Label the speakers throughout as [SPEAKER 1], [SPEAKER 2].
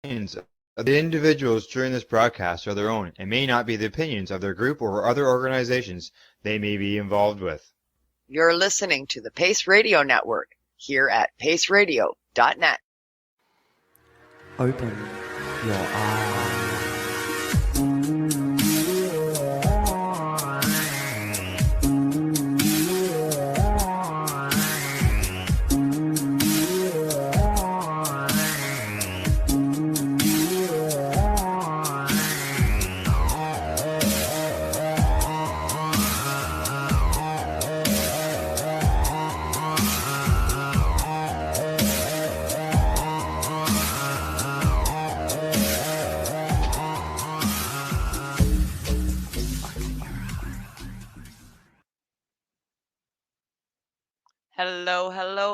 [SPEAKER 1] Opinions of the individuals during this broadcast are their own and may not be the opinions of their group or other organizations they may be involved with.
[SPEAKER 2] You're listening to the Pace Radio Network here at paceradio.net.
[SPEAKER 3] Open your eyes.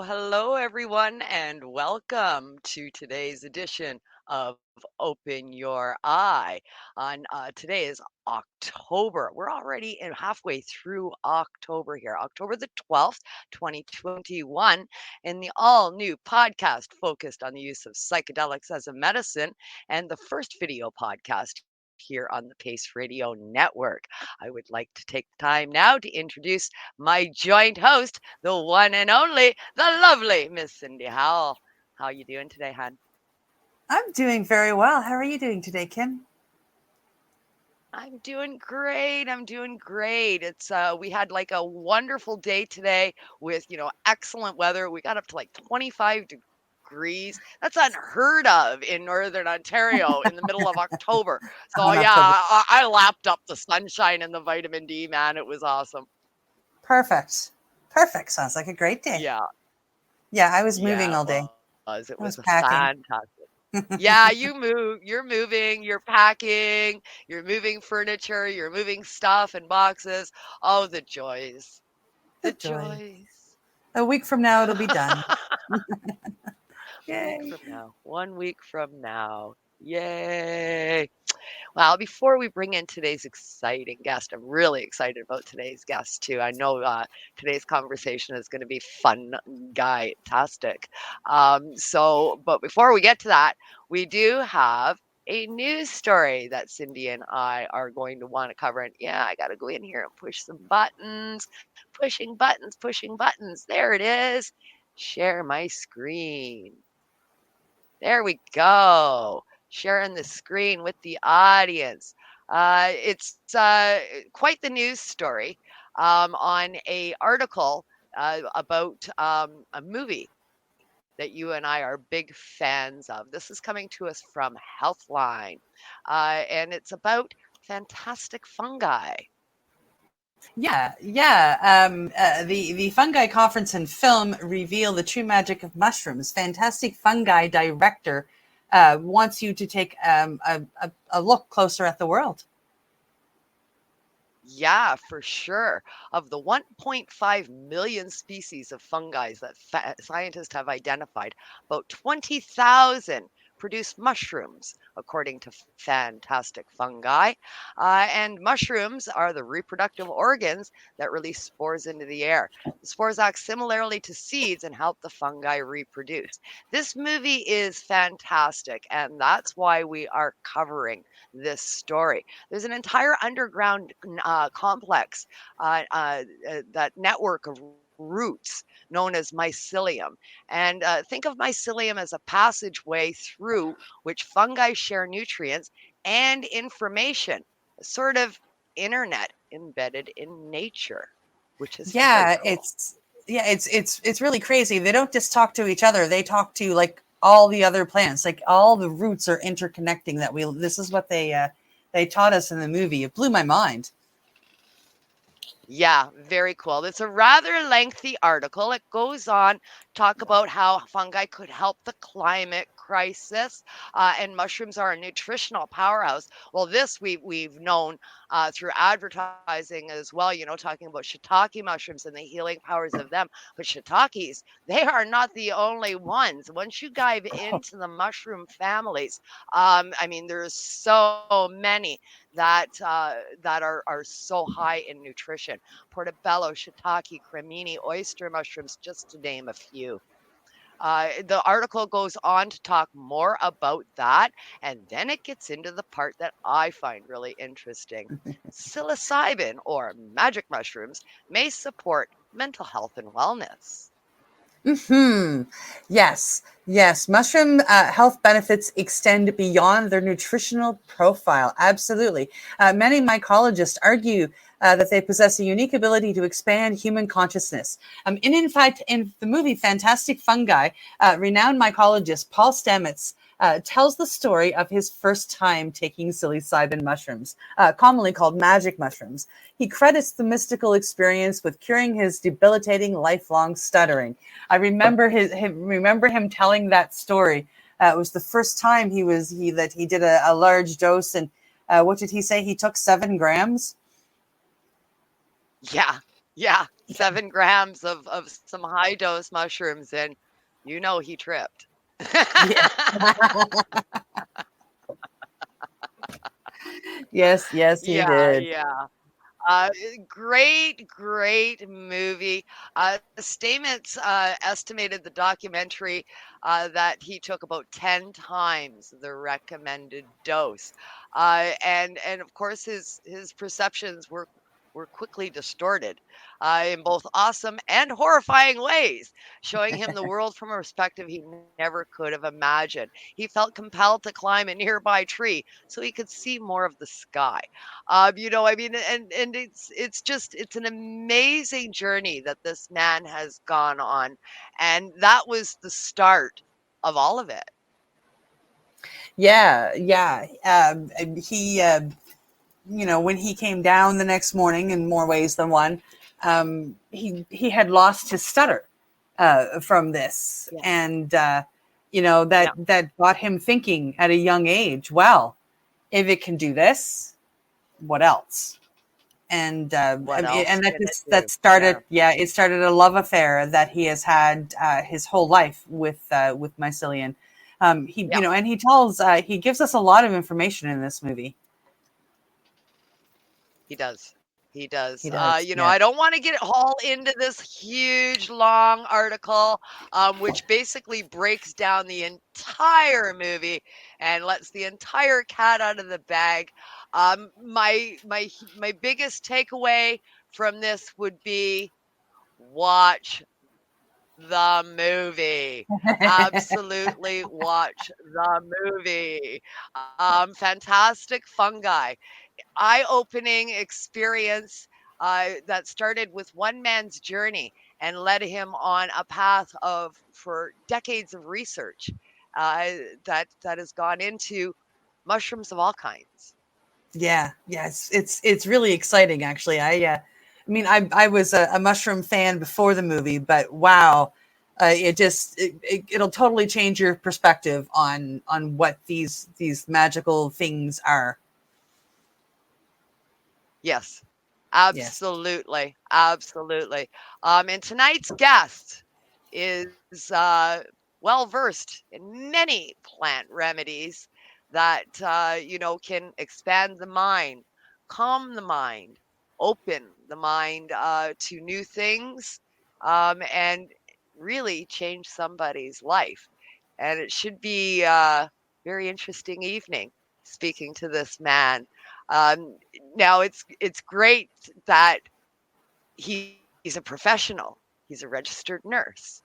[SPEAKER 2] Hello, everyone, and welcome to today's edition of Open Your Eye. Today is October. We're already halfway through October here, October the 12th, 2021, in the all-new podcast focused on the use of psychedelics as a medicine and the first video podcast here on the Pace Radio Network. I would like to take the time now to introduce my joint host, the one and only, the lovely Miss Cindy Howell. How you doing today, hon?
[SPEAKER 4] I'm doing very well. How are you doing today, Kim?
[SPEAKER 2] I'm doing great. It's we had like a wonderful day today with, excellent weather. We got up to like 25 degrees. That's unheard of in Northern Ontario in the middle of October. So yeah, I lapped up the sunshine and the vitamin D, man. It was awesome.
[SPEAKER 4] Perfect. Sounds like a great day.
[SPEAKER 2] Yeah,
[SPEAKER 4] I was moving all day.
[SPEAKER 2] It was
[SPEAKER 4] packing.
[SPEAKER 2] fantastic. Yeah, you're moving, you're packing, you're moving furniture, you're moving stuff and boxes. Oh, the joys. The joys.
[SPEAKER 4] A week from now, it'll be done.
[SPEAKER 2] Yay. 1 week from now. Yay. Well, before we bring in today's exciting guest, I'm really excited about today's guest too. I know today's conversation is going to be fun-tastic. But before we get to that, we do have a news story that Cindy and I are going to want to cover. And yeah, I got to go in here and push some buttons, pushing buttons. There it is. Share my screen. There we go. Sharing the screen with the audience. It's quite the news story on a article about a movie that you and I are big fans of. This is coming to us from Healthline, and it's about fantastic fungi.
[SPEAKER 4] Yeah. The Fungi Conference and Film reveal the true magic of mushrooms. Fantastic Fungi director wants you to take a look closer at the world.
[SPEAKER 2] Yeah, for sure. Of the 1.5 million species of fungi that scientists have identified, about 20,000 produce mushrooms, according to Fantastic Fungi. And mushrooms are the reproductive organs that release spores into the air. The spores act similarly to seeds and help the fungi reproduce. This movie is fantastic, and that's why we are covering this story. There's an entire underground complex, that network of roots known as mycelium. And think of mycelium as a passageway through which fungi share nutrients and information, a sort of internet embedded in nature, which is very cool.
[SPEAKER 4] It's really crazy. They don't just talk to each other. They talk to like all the other plants. Like all the roots are interconnecting. This is what they taught us in the movie. It blew my mind.
[SPEAKER 2] Yeah, very cool. It's a rather lengthy article. It goes on talk about how fungi could help the climate crisis, and mushrooms are a nutritional powerhouse. Well, this we've known through advertising as well. Talking about shiitake mushrooms and the healing powers of them. But shiitakes, they are not the only ones. Once you dive into the mushroom families, there's so many that are so high in nutrition. Portobello, shiitake, cremini, oyster mushrooms, just to name a few. The article goes on to talk more about that, and then it gets into the part that I find really interesting. Psilocybin, or magic mushrooms, may support mental health and wellness.
[SPEAKER 4] Yes, yes. Mushroom health benefits extend beyond their nutritional profile. Absolutely. Many mycologists argue that they possess a unique ability to expand human consciousness. And in fact, in the movie Fantastic Fungi, renowned mycologist Paul Stamets tells the story of his first time taking psilocybin mushrooms, commonly called magic mushrooms. He credits the mystical experience with curing his debilitating lifelong stuttering. I remember remember him telling that story. It was the first time he did a large dose, and what did he say? He took 7 grams.
[SPEAKER 2] Yeah, 7 grams of some high dose mushrooms, and he tripped.
[SPEAKER 4] Yeah. Yes, he did.
[SPEAKER 2] Yeah. Great movie. Stamets estimated the documentary that he took about 10 times the recommended dose, and of course his perceptions were quickly distorted in both awesome and horrifying ways, showing him the world from a perspective he never could have imagined. He felt compelled to climb a nearby tree so he could see more of the sky. I mean, and it's an amazing journey that this man has gone on, and that was the start of all of it.
[SPEAKER 4] Yeah. He, when he came down the next morning, in more ways than one, he had lost his stutter from this, and that got him thinking at a young age. Well, if it can do this, what else? And it started a love affair that he has had his whole life with mycelium. He gives us a lot of information in this movie.
[SPEAKER 2] He does.
[SPEAKER 4] Yeah.
[SPEAKER 2] I don't want to get all into this huge, long article, which basically breaks down the entire movie and lets the entire cat out of the bag. My biggest takeaway from this would be watch the movie. Absolutely watch the movie. Fantastic Fungi. Eye-opening experience that started with one man's journey and led him on a path for decades of research that has gone into mushrooms of all kinds.
[SPEAKER 4] Yes, it's really exciting, actually. I was a mushroom fan before the movie, but wow, it'll totally change your perspective on what these magical things are.
[SPEAKER 2] Yes, absolutely. And tonight's guest is well versed in many plant remedies that can expand the mind, calm the mind, open the mind to new things, and really change somebody's life. And it should be a very interesting evening speaking to this man. Now it's great that he's a professional. He's a registered nurse.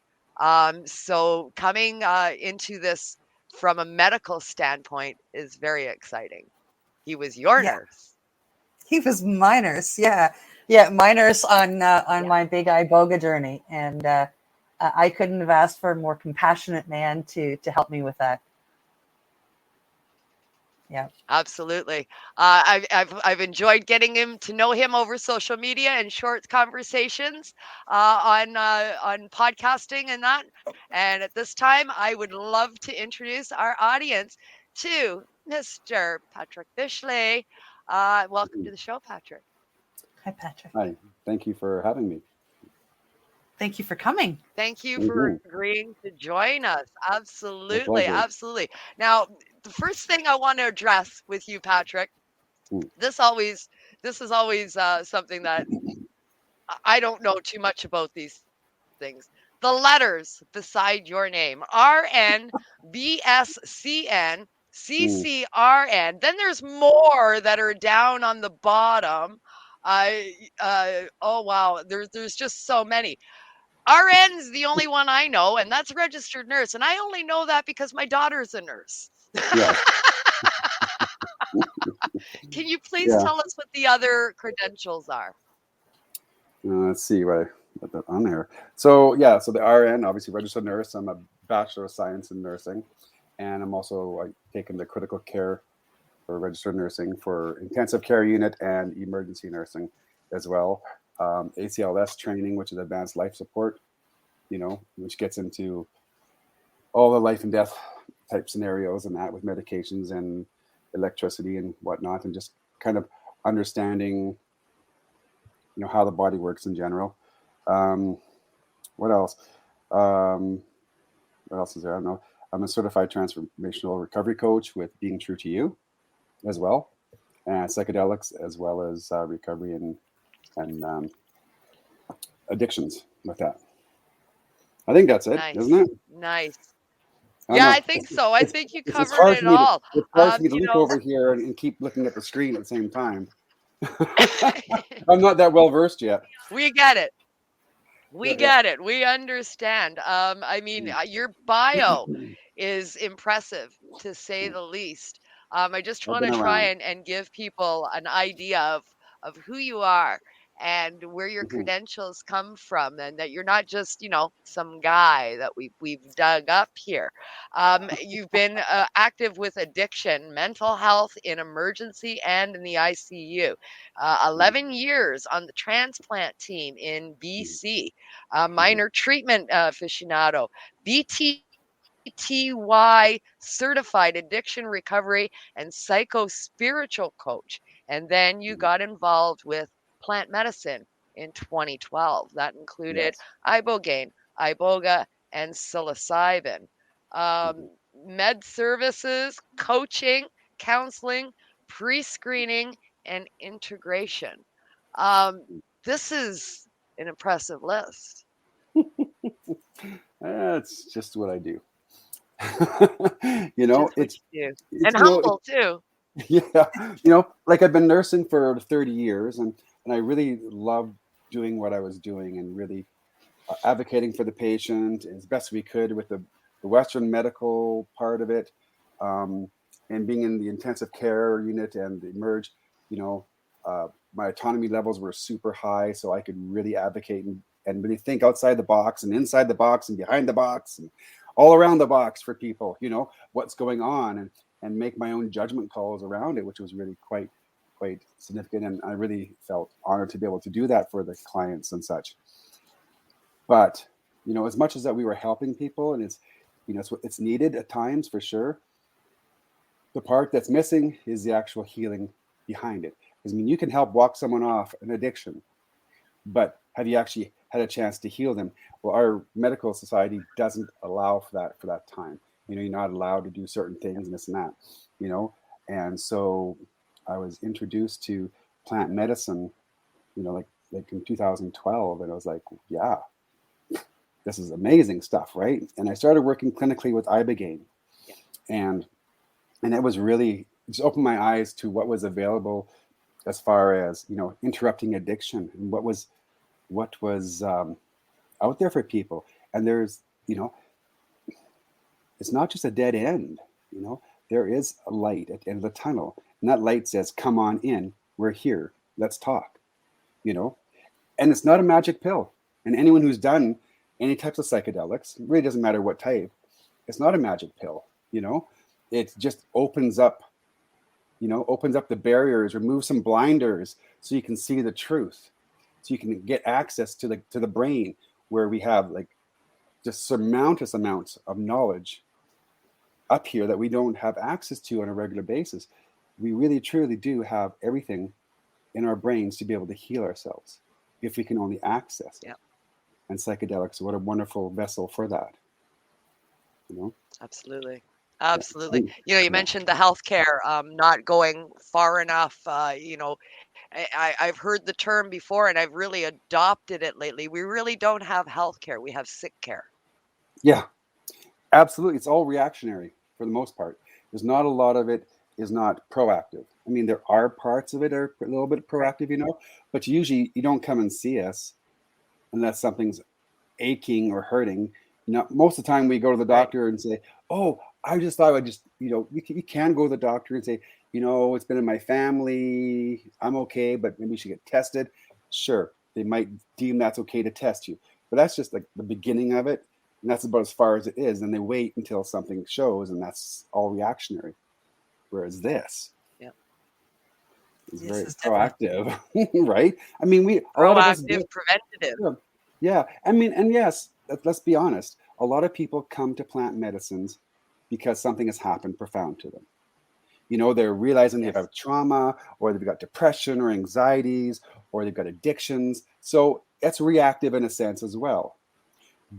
[SPEAKER 2] So coming into this from a medical standpoint is very exciting. He was your nurse.
[SPEAKER 4] He was my nurse. Yeah, my nurse on my big Iboga journey, and I couldn't have asked for a more compassionate man to help me with that. Yeah,
[SPEAKER 2] absolutely. I've enjoyed getting to know him over social media and short conversations on podcasting and that. And at this time, I would love to introduce our audience to Mr. Patrick Fishley. Welcome to the show, Patrick.
[SPEAKER 4] Hi, Patrick.
[SPEAKER 3] Hi. Thank you for having me.
[SPEAKER 4] Thank you for coming.
[SPEAKER 2] Thank you for agreeing to join us. Absolutely. Now, the first thing I want to address with you, Patrick, this is always something that I don't know too much about these things. the letters beside your name. RN, BScN, CCRN. Then there's more that are down on the bottom. Oh wow, there's just so many. RN's the only one I know, and that's registered nurse. And I only know that because my daughter's a nurse.
[SPEAKER 3] Yeah.
[SPEAKER 2] Can you please
[SPEAKER 3] Yeah.
[SPEAKER 2] tell us what the other credentials are?
[SPEAKER 3] Let's see what I put that on there. So yeah, so the RN, obviously registered nurse. I'm a Bachelor of Science in Nursing, and I'm also taking the critical care for registered nursing for intensive care unit and emergency nursing as well. ACLS training, which is advanced life support, which gets into all the life and death type scenarios and that with medications and electricity and whatnot, and just kind of understanding, how the body works in general. What else? What else is there? I don't know. I'm a certified transformational recovery coach with Being True to You as well, and psychedelics, as well as recovery and addictions with that. I think that's it,
[SPEAKER 2] Nice.
[SPEAKER 3] isn't it?
[SPEAKER 2] Nice.
[SPEAKER 3] I don't
[SPEAKER 2] Yeah,
[SPEAKER 3] know.
[SPEAKER 2] I think so. I think you
[SPEAKER 3] It's
[SPEAKER 2] covered
[SPEAKER 3] hard
[SPEAKER 2] it
[SPEAKER 3] for me to,
[SPEAKER 2] all.
[SPEAKER 3] it's hard for me to
[SPEAKER 2] You
[SPEAKER 3] look
[SPEAKER 2] know,
[SPEAKER 3] over here and keep looking at the screen at the same time. I'm not that well versed yet.
[SPEAKER 2] we get it. We
[SPEAKER 3] Yeah.
[SPEAKER 2] get it. We understand. I mean, your bio is impressive to say the least. I just
[SPEAKER 3] I've
[SPEAKER 2] want
[SPEAKER 3] been
[SPEAKER 2] to try
[SPEAKER 3] around.
[SPEAKER 2] and give people an idea of who you are and where your
[SPEAKER 3] Mhm.
[SPEAKER 2] credentials come from, and that you're not just, some guy that we've dug up here. You've been active with addiction, mental health in emergency and in the ICU. 11 years on the transplant team in BC. Minor treatment aficionado, BTTY certified addiction recovery and psycho-spiritual coach. And then you got involved with plant medicine in 2012. That included
[SPEAKER 3] Yes.
[SPEAKER 2] Ibogaine, Iboga, and Psilocybin. Med services, coaching, counseling, pre-screening, and integration. This is an impressive list.
[SPEAKER 3] That's just what I do.
[SPEAKER 2] Just what
[SPEAKER 3] it's
[SPEAKER 2] you do.
[SPEAKER 3] it's
[SPEAKER 2] And humble too.
[SPEAKER 3] yeah, like I've been nursing for 30 years, and I really loved doing what I was doing, and really advocating for the patient as best we could with the Western medical part of it, and being in the intensive care unit and the emerge. My autonomy levels were super high, so I could really advocate and really think outside the box and inside the box and behind the box and all around the box for people. What's going on, and make my own judgment calls around it, which was really quite significant. And I really felt honored to be able to do that for the clients and such. But, as much as that we were helping people, and it's needed at times for sure, the part that's missing is the actual healing behind it. Because you can help walk someone off an addiction, but have you actually had a chance to heal them? Well, our medical society doesn't allow for that time. You're not allowed to do certain things and this and that, and so I was introduced to plant medicine, like in 2012, and I was like, yeah, this is amazing stuff, right? And I started working clinically with Ibogaine, and it was really just opened my eyes to what was available as far as interrupting addiction, and what was out there for people. And there's it's not just a dead end. There is a light at the end of the tunnel, and that light says, come on in, we're here, let's talk. And it's not a magic pill. And anyone who's done any types of psychedelics, it really doesn't matter what type, it's not a magic pill. It just opens up the barriers, removes some blinders, so you can see the truth, so you can get access to the brain, where we have just surmountous amounts of knowledge up here that we don't have access to on a regular basis. We really truly do have everything in our brains to be able to heal ourselves, if we can only access it.
[SPEAKER 2] Yeah.
[SPEAKER 3] And psychedelics, what a wonderful vessel for that.
[SPEAKER 2] Absolutely. Absolutely.
[SPEAKER 3] And-
[SPEAKER 2] You know, you
[SPEAKER 3] yeah.
[SPEAKER 2] mentioned the healthcare not going far enough. You know, I've heard the term before and I've really adopted it lately. We really don't have healthcare. We have sick care.
[SPEAKER 3] Yeah, absolutely. It's all reactionary for the most part. There's not a lot of it is not proactive. I mean, there are parts of it are a little bit
[SPEAKER 2] Right.
[SPEAKER 3] proactive, but usually you don't come and see us unless something's aching or hurting. Most of the time we go to the
[SPEAKER 2] Right.
[SPEAKER 3] doctor and say, "Oh, I just thought I just," you can go to the doctor and say, "It's been in my family. I'm okay, but maybe you should get tested." Sure, they might deem that's okay to test you, but that's just like the beginning of it, and that's about as far as it is. And they wait until something shows, and that's all reactionary. Whereas this
[SPEAKER 2] Yeah.
[SPEAKER 3] is
[SPEAKER 4] This
[SPEAKER 3] very
[SPEAKER 4] is different.
[SPEAKER 3] proactive, right? I mean, a lot of us
[SPEAKER 2] Proactive,
[SPEAKER 3] do.
[SPEAKER 2] preventative.
[SPEAKER 3] Yeah. Yeah. I mean, and yes, let's be honest. A lot of people come to plant medicines because something has happened profound to them. They're realizing they've
[SPEAKER 2] Yes.
[SPEAKER 3] got trauma, or they've got depression or anxieties, or they've got addictions. So it's reactive in a sense as well.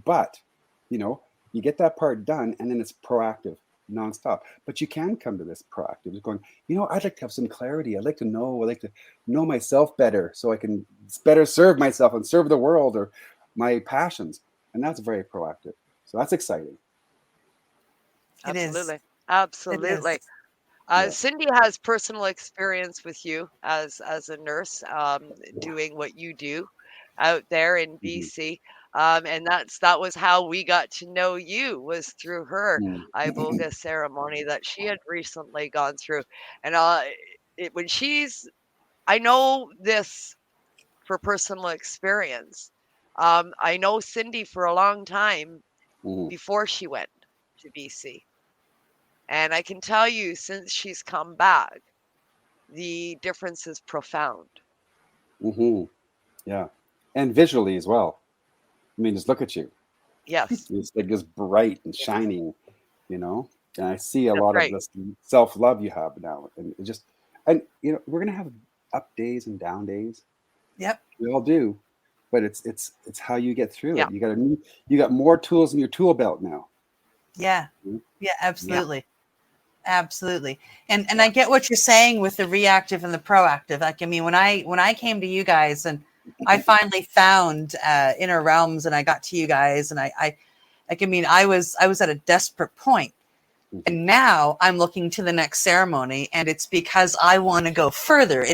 [SPEAKER 3] But, you get that part done and then it's proactive nonstop. But you can come to this proactive, just going, I'd like to have some clarity. I'd like to know myself better so I can better serve myself and serve the world or my passions. And that's very proactive. So that's exciting.
[SPEAKER 4] It is.
[SPEAKER 2] Absolutely.
[SPEAKER 4] It is.
[SPEAKER 2] Absolutely.
[SPEAKER 3] Yeah.
[SPEAKER 2] Cindy has personal experience with you as a nurse doing what you do out there in
[SPEAKER 3] Mhm.
[SPEAKER 2] BC. And that was how we got to know you, was through her
[SPEAKER 3] Mm.
[SPEAKER 2] Iboga ceremony that she had recently gone through. And when I know this for personal experience. I know Cindy for a long time
[SPEAKER 3] Mhm.
[SPEAKER 2] before she went to BC. And I can tell you, since she's come back, the difference is profound.
[SPEAKER 3] Mhm. Yeah. And visually as well. I mean, just look at you.
[SPEAKER 2] Yes,
[SPEAKER 3] It's like just bright and
[SPEAKER 2] yes,
[SPEAKER 3] shining, and I see a
[SPEAKER 2] that's
[SPEAKER 3] lot of
[SPEAKER 2] right.
[SPEAKER 3] this self-love you have now. And we're going to have up days and down days.
[SPEAKER 4] Yep.
[SPEAKER 3] We all do. But it's how you get through
[SPEAKER 2] Yeah,
[SPEAKER 3] it. You got more tools in your tool belt now.
[SPEAKER 4] Yeah.
[SPEAKER 3] Mhm.
[SPEAKER 4] Yeah,
[SPEAKER 3] Yeah.
[SPEAKER 4] absolutely. Absolutely. And
[SPEAKER 2] yeah,
[SPEAKER 4] I get what you're saying with the reactive and the proactive. Like, I mean, when I came to you guys and I finally found inner realms and I got to you guys and I like, I mean, I was at a desperate point.
[SPEAKER 3] Mhm.
[SPEAKER 4] And now I'm looking to the next ceremony, and it's because I want to go further.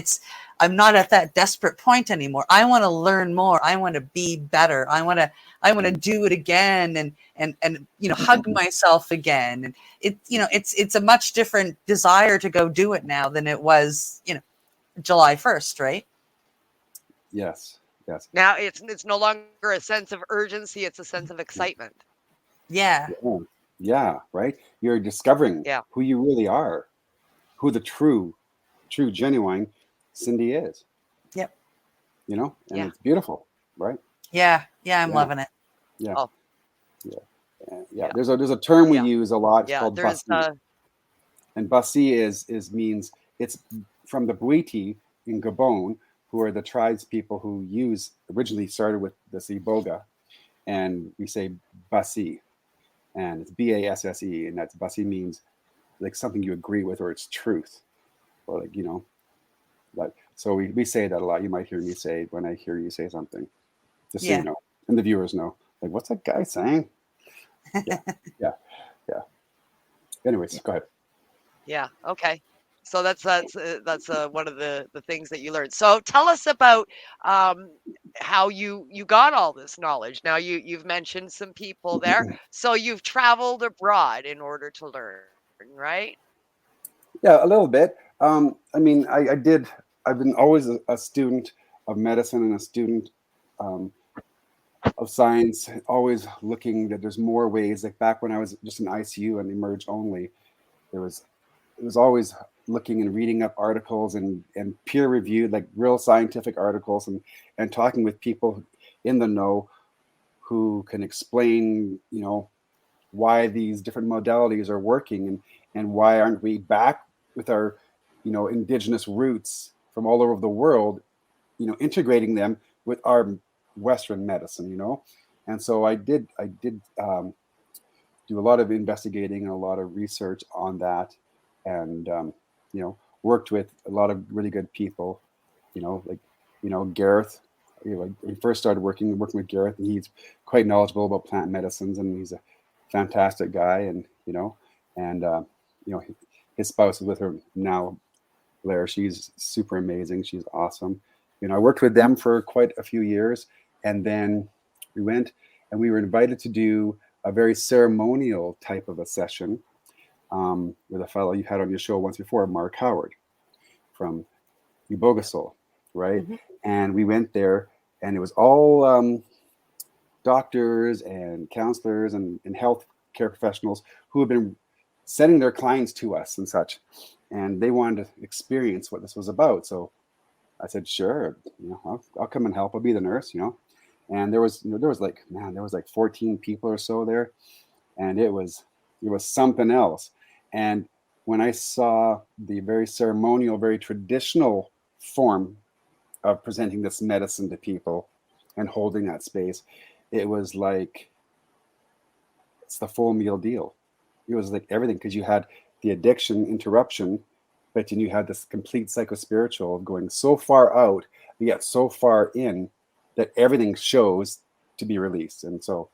[SPEAKER 4] I'm not at that desperate point anymore. I want to learn more. I want to be better. I want to do it again and hug myself again. And it's a much different desire to go do it now than it was, July 1st, right?
[SPEAKER 3] Yes. Yes.
[SPEAKER 2] now it's no longer a sense of urgency; it's a sense of excitement.
[SPEAKER 4] Yeah.
[SPEAKER 3] Yeah. Yeah. Right. You're discovering
[SPEAKER 2] Yeah,
[SPEAKER 3] who you really are, who the true, genuine Cindy is.
[SPEAKER 4] Yep.
[SPEAKER 3] And
[SPEAKER 2] yeah.
[SPEAKER 3] it's beautiful, right?
[SPEAKER 4] Yeah. Yeah. I'm
[SPEAKER 3] Yeah.
[SPEAKER 4] loving it.
[SPEAKER 3] Yeah.
[SPEAKER 2] Oh,
[SPEAKER 3] Yeah. Yeah.
[SPEAKER 2] yeah,
[SPEAKER 3] There's a term we
[SPEAKER 2] yeah,
[SPEAKER 3] use a lot. It's
[SPEAKER 2] yeah.
[SPEAKER 3] called
[SPEAKER 2] There's
[SPEAKER 3] basi, and basi is means it's from the Bwiti in Gabon, who are the tribes people who originally started with this Iboga, and we say basi, and it's Basse, and that's basi means like something you agree with or it's truth, or like so we say that a lot. You might hear me say it when I hear you say something, just so you
[SPEAKER 4] Yeah.
[SPEAKER 3] know, and the viewers know, like, what's that guy saying? Yeah, yeah, yeah. Anyways, go ahead.
[SPEAKER 2] yeah. Okay. So that's one of the things that you learned. So tell us about um, how you got all this knowledge. Now you've mentioned some people there. So you've traveled abroad in order to learn, right?
[SPEAKER 3] Yeah, a little bit. I mean, I did. I've been always a student of medicine and a student um, of science. Always looking that there's more ways. Like back when I was just in ICU and emerge only, there was it was always looking and reading up articles and peer reviewed, like real scientific articles, and talking with people in the know who can explain, why these different modalities are working and why aren't we back with our indigenous roots from all over the world, integrating them with our Western medicine. And so I did do a lot of investigating and a lot of research on that, and worked with a lot of really good people. Gareth. We first started working with Gareth, and he's quite knowledgeable about plant medicines, and he's a fantastic guy. And his spouse is with her now, Blair. She's super amazing. She's awesome. I worked with them for quite a few years, and then we went and we were invited to do a very ceremonial type of a session with a fellow you had on your show once before, Mark Howard from IbogaSoul, right?
[SPEAKER 4] Mm-hmm.
[SPEAKER 3] And we went there, and it was all doctors and counselors and health care professionals who have been sending their clients to us and such, and they wanted to experience what this was about. So I said, sure, I'll come and help. I'll be the nurse, And there was like 14 people or so there, and it was something else. And when I saw the very ceremonial, very traditional form of presenting this medicine to people and holding that space, it was like it's the full meal deal. It was like everything, because you had the addiction interruption, but then you had this complete psychospiritual of going so far out, yet so far in, that everything shows to be released. And so,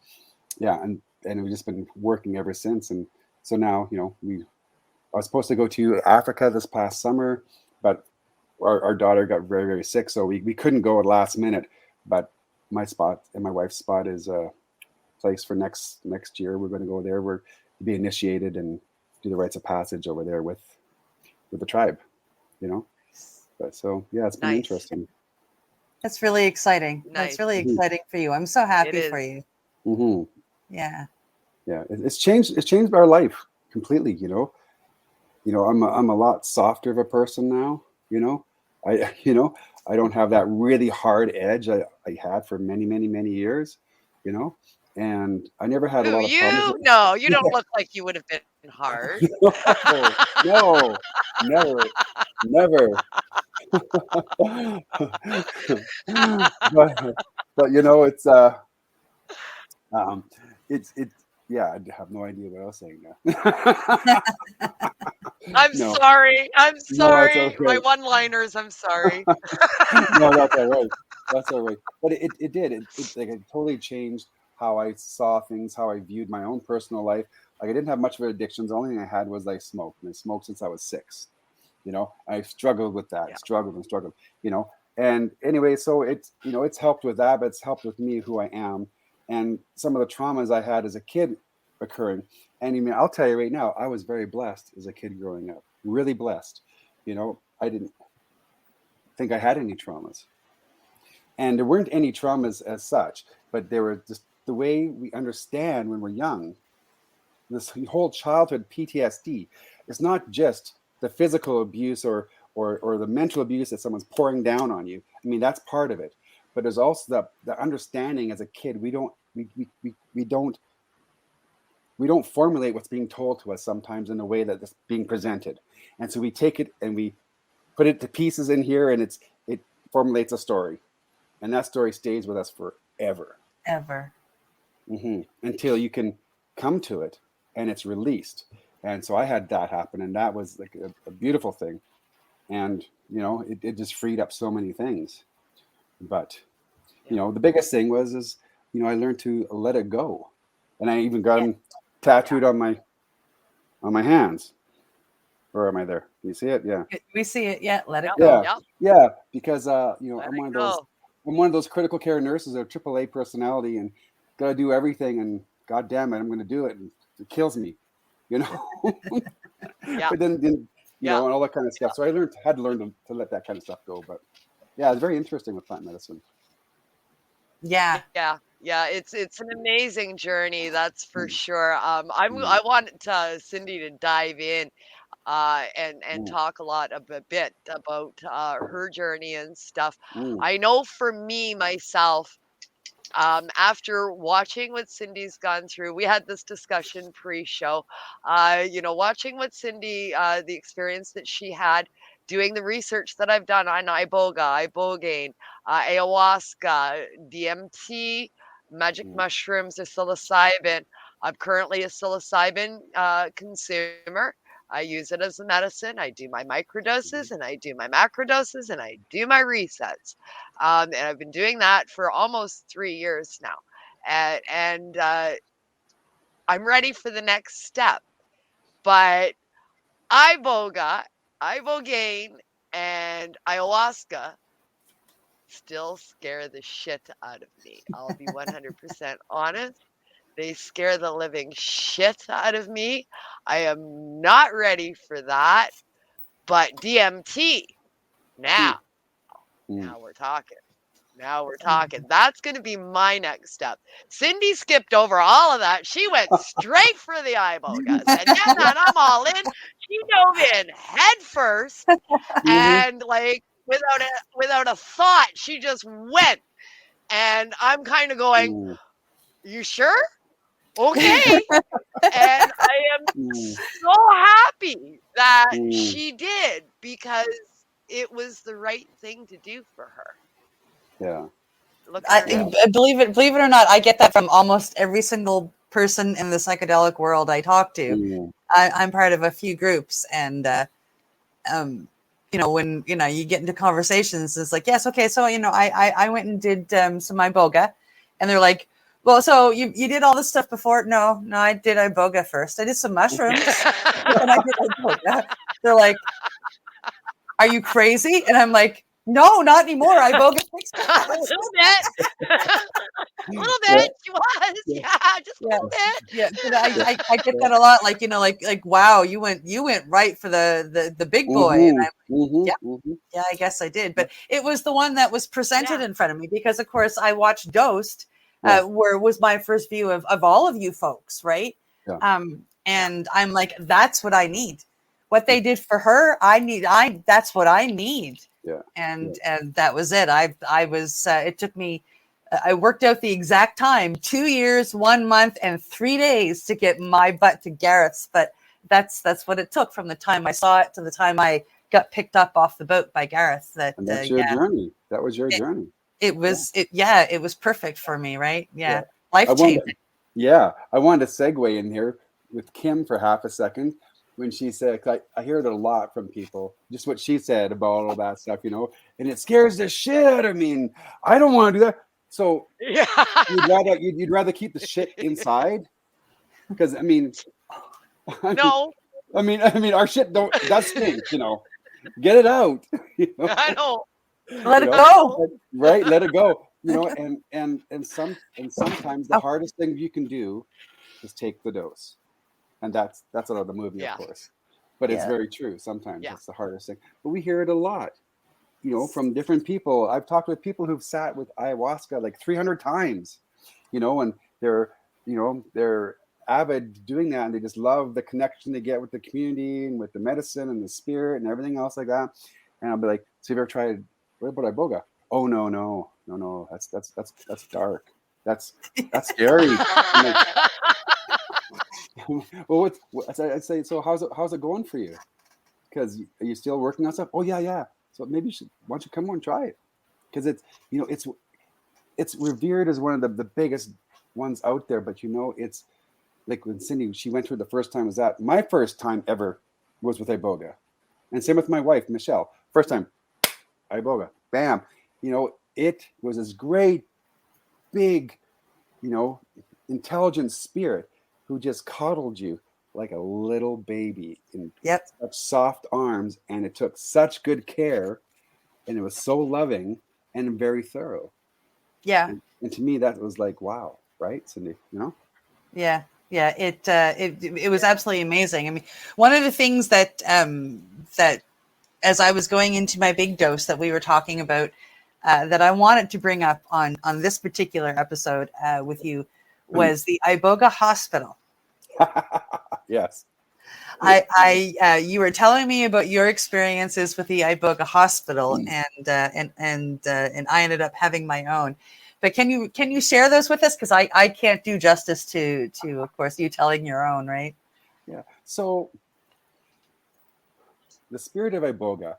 [SPEAKER 3] yeah, and we've just been working ever since. And so now, I was supposed to go to Africa this past summer, but our daughter got very, very sick, so we couldn't go at last minute. But my spot and my wife's spot is a place for next year. We're going to go there. We're to be initiated and do the rites of passage over there with the tribe, But so yeah, it's been
[SPEAKER 2] Nice.
[SPEAKER 3] interesting.
[SPEAKER 4] That's really exciting.
[SPEAKER 2] Nice.
[SPEAKER 4] That's really exciting for you. I'm so happy
[SPEAKER 2] It
[SPEAKER 4] for
[SPEAKER 2] is.
[SPEAKER 4] you.
[SPEAKER 3] Mm-hmm.
[SPEAKER 4] Yeah.
[SPEAKER 3] Yeah, it's changed our life completely. I'm a lot softer of a person now. I don't have that really hard edge I had for many, many, many years. And I never had a lot of problems.
[SPEAKER 2] No, you don't look like you would have been hard.
[SPEAKER 3] No, never. but it's yeah, I have no idea what I was saying now.
[SPEAKER 2] I'm
[SPEAKER 3] No.
[SPEAKER 2] sorry. I'm sorry.
[SPEAKER 3] okay.
[SPEAKER 2] My one-liners. I'm sorry.
[SPEAKER 3] No, that's all right. That's all right. But it did. It totally changed how I saw things, how I viewed my own personal life. Like, I didn't have much of an addiction. The only thing I had was I smoked, and I smoked since I was 6. I struggled with that,
[SPEAKER 2] Yeah.
[SPEAKER 3] struggled. And anyway, so it's helped with that, but it's helped with me, who I am, and some of the traumas I had as a kid occurring. And I'll tell you right now, I was very blessed as a kid growing up, really blessed. I didn't think I had any traumas, and there weren't any traumas as such, but they were just the way we understand when we're young. This whole childhood PTSD is not just the physical abuse or the mental abuse that someone's pouring down on you. That's part of it, but there's also the understanding as a kid. We don't formulate what's being told to us sometimes in a way that it's being presented, and so we take it and we put it to pieces in here, and it formulates a story, and that story stays with us forever.
[SPEAKER 4] Ever.
[SPEAKER 3] Mm-hmm. Until you can come to it and it's released. And so I had that happen, and that was like a beautiful thing. And it just freed up so many things. But the biggest thing is I learned to let it go, and I even got them tattooed on my hands. Or am I there? Can you see it? Yeah.
[SPEAKER 4] We see it. Yeah. Let it
[SPEAKER 3] Yeah.
[SPEAKER 4] go.
[SPEAKER 3] Yeah. Because I'm
[SPEAKER 2] Let
[SPEAKER 3] one of those critical care nurses, a AAA personality, and got to do everything. And God damn it, I'm going to do it. And it kills me,
[SPEAKER 2] Yeah.
[SPEAKER 3] But then and all that kind of stuff. So I had to learn to let that kind of stuff go. But yeah, it's very interesting with plant medicine.
[SPEAKER 4] Yeah.
[SPEAKER 2] Yeah. It's an amazing journey, that's for sure. I want Cindy to dive in and talk a bit about her journey and stuff. I know for me myself, after watching what Cindy's gone through, we had this discussion pre-show. Watching what Cindy, the experience that she had, doing the research that I've done on Iboga, Ibogaine, ayahuasca, DMT, magic mushrooms, or psilocybin. I'm currently a psilocybin consumer. I use it as a medicine. I do my microdoses and I do my macrodoses and I do my resets. And I've been doing that for almost 3 years now. And I'm ready for the next step. But Iboga, Ibogaine, and ayahuasca still scare the shit out of me. I'll be 100% honest. They scare the living shit out of me. I am not ready for that. But DMT, now we're talking. Now we're talking. That's going to be my next step. Cindy skipped over all of that. She went straight for the Iboga. Said, yeah, man, I'm all in. She dove in head first and like without a thought, she just went. And I'm kind of going, you sure? Okay. And I am so happy that she did, because it was the right thing to do for her.
[SPEAKER 3] Yeah.
[SPEAKER 2] Look at her.
[SPEAKER 4] Believe it or not, I get that from almost every single person in the psychedelic world I talk to. I'm part of a few groups, and when you get into conversations, it's like, yes, okay, so I went and did some Iboga, and they're like, well, so you did all this stuff before? No, I did Iboga first. I did some mushrooms, and I did Iboga. They're like, are you crazy? And I'm like, no, not anymore. Iboga fixed it.
[SPEAKER 2] A little bit. A little bit. She was. Yeah, just a little bit.
[SPEAKER 4] Yeah, but I get that a lot. Like wow, you went right for the big boy. And I'm yeah, I guess I did. But it was the one that was presented in front of me, because of course I watched Dosed, where was my first view of all of you folks, right?
[SPEAKER 3] Yeah.
[SPEAKER 4] And I'm like, that's what I need. What they did for her, that's what I need.
[SPEAKER 3] Yeah.
[SPEAKER 4] And that was it. I was it took me, I worked out the exact time, 2 years, 1 month, and 3 days to get my butt to Gareth's. But that's what it took from the time I saw it to the time I got picked up off the boat by Gareth.
[SPEAKER 3] And that's your journey. That was your journey.
[SPEAKER 4] It was it was perfect for me, right? Yeah. Life changing.
[SPEAKER 3] I wanted to segue in here with Kim for half a second. When she said, I hear it a lot from people, just what she said about all that stuff, and it scares the shit out of me, and I don't want to do that. So you'd rather keep the shit inside, because
[SPEAKER 2] no,
[SPEAKER 3] our shit that stinks, get it out.
[SPEAKER 2] I know.
[SPEAKER 4] Let it go.
[SPEAKER 3] Right, let it go. And sometimes the hardest thing you can do is take the dose. And that's out of the movie, of course. But it's very true. Sometimes it's the hardest thing. But we hear it a lot, from different people. I've talked with people who've sat with ayahuasca like 300 times, and they're avid doing that, and they just love the connection they get with the community and with the medicine and the spirit and everything else like that. And I'll be like, so have you ever tried, what about Iboga? Oh, no. That's dark. That's scary. Well, I'd say, so how's it going for you? Because are you still working on stuff? Oh yeah. So maybe why don't you come on and try it? Because it's revered as one of the biggest ones out there. But it's like when Cindy, she went through the first time, was that my first time ever was with Iboga, and same with my wife Michelle. First time, Iboga, bam. It was this great, big, intelligent spirit who just coddled you like a little baby in such soft arms, and it took such good care, and it was so loving and very thorough.
[SPEAKER 4] Yeah.
[SPEAKER 3] And to me, that was like, wow, right, Cindy?
[SPEAKER 4] Yeah. It was absolutely amazing. I mean, one of the things that as I was going into my big dose that we were talking about, that I wanted to bring up on this particular episode with you was the Iboga Hospital.
[SPEAKER 3] Yes.
[SPEAKER 4] You were telling me about your experiences with the Iboga Hospital, and I ended up having my own. But can you share those with us? Because I can't do justice to of course you telling your own, right?
[SPEAKER 3] Yeah. So the spirit of Iboga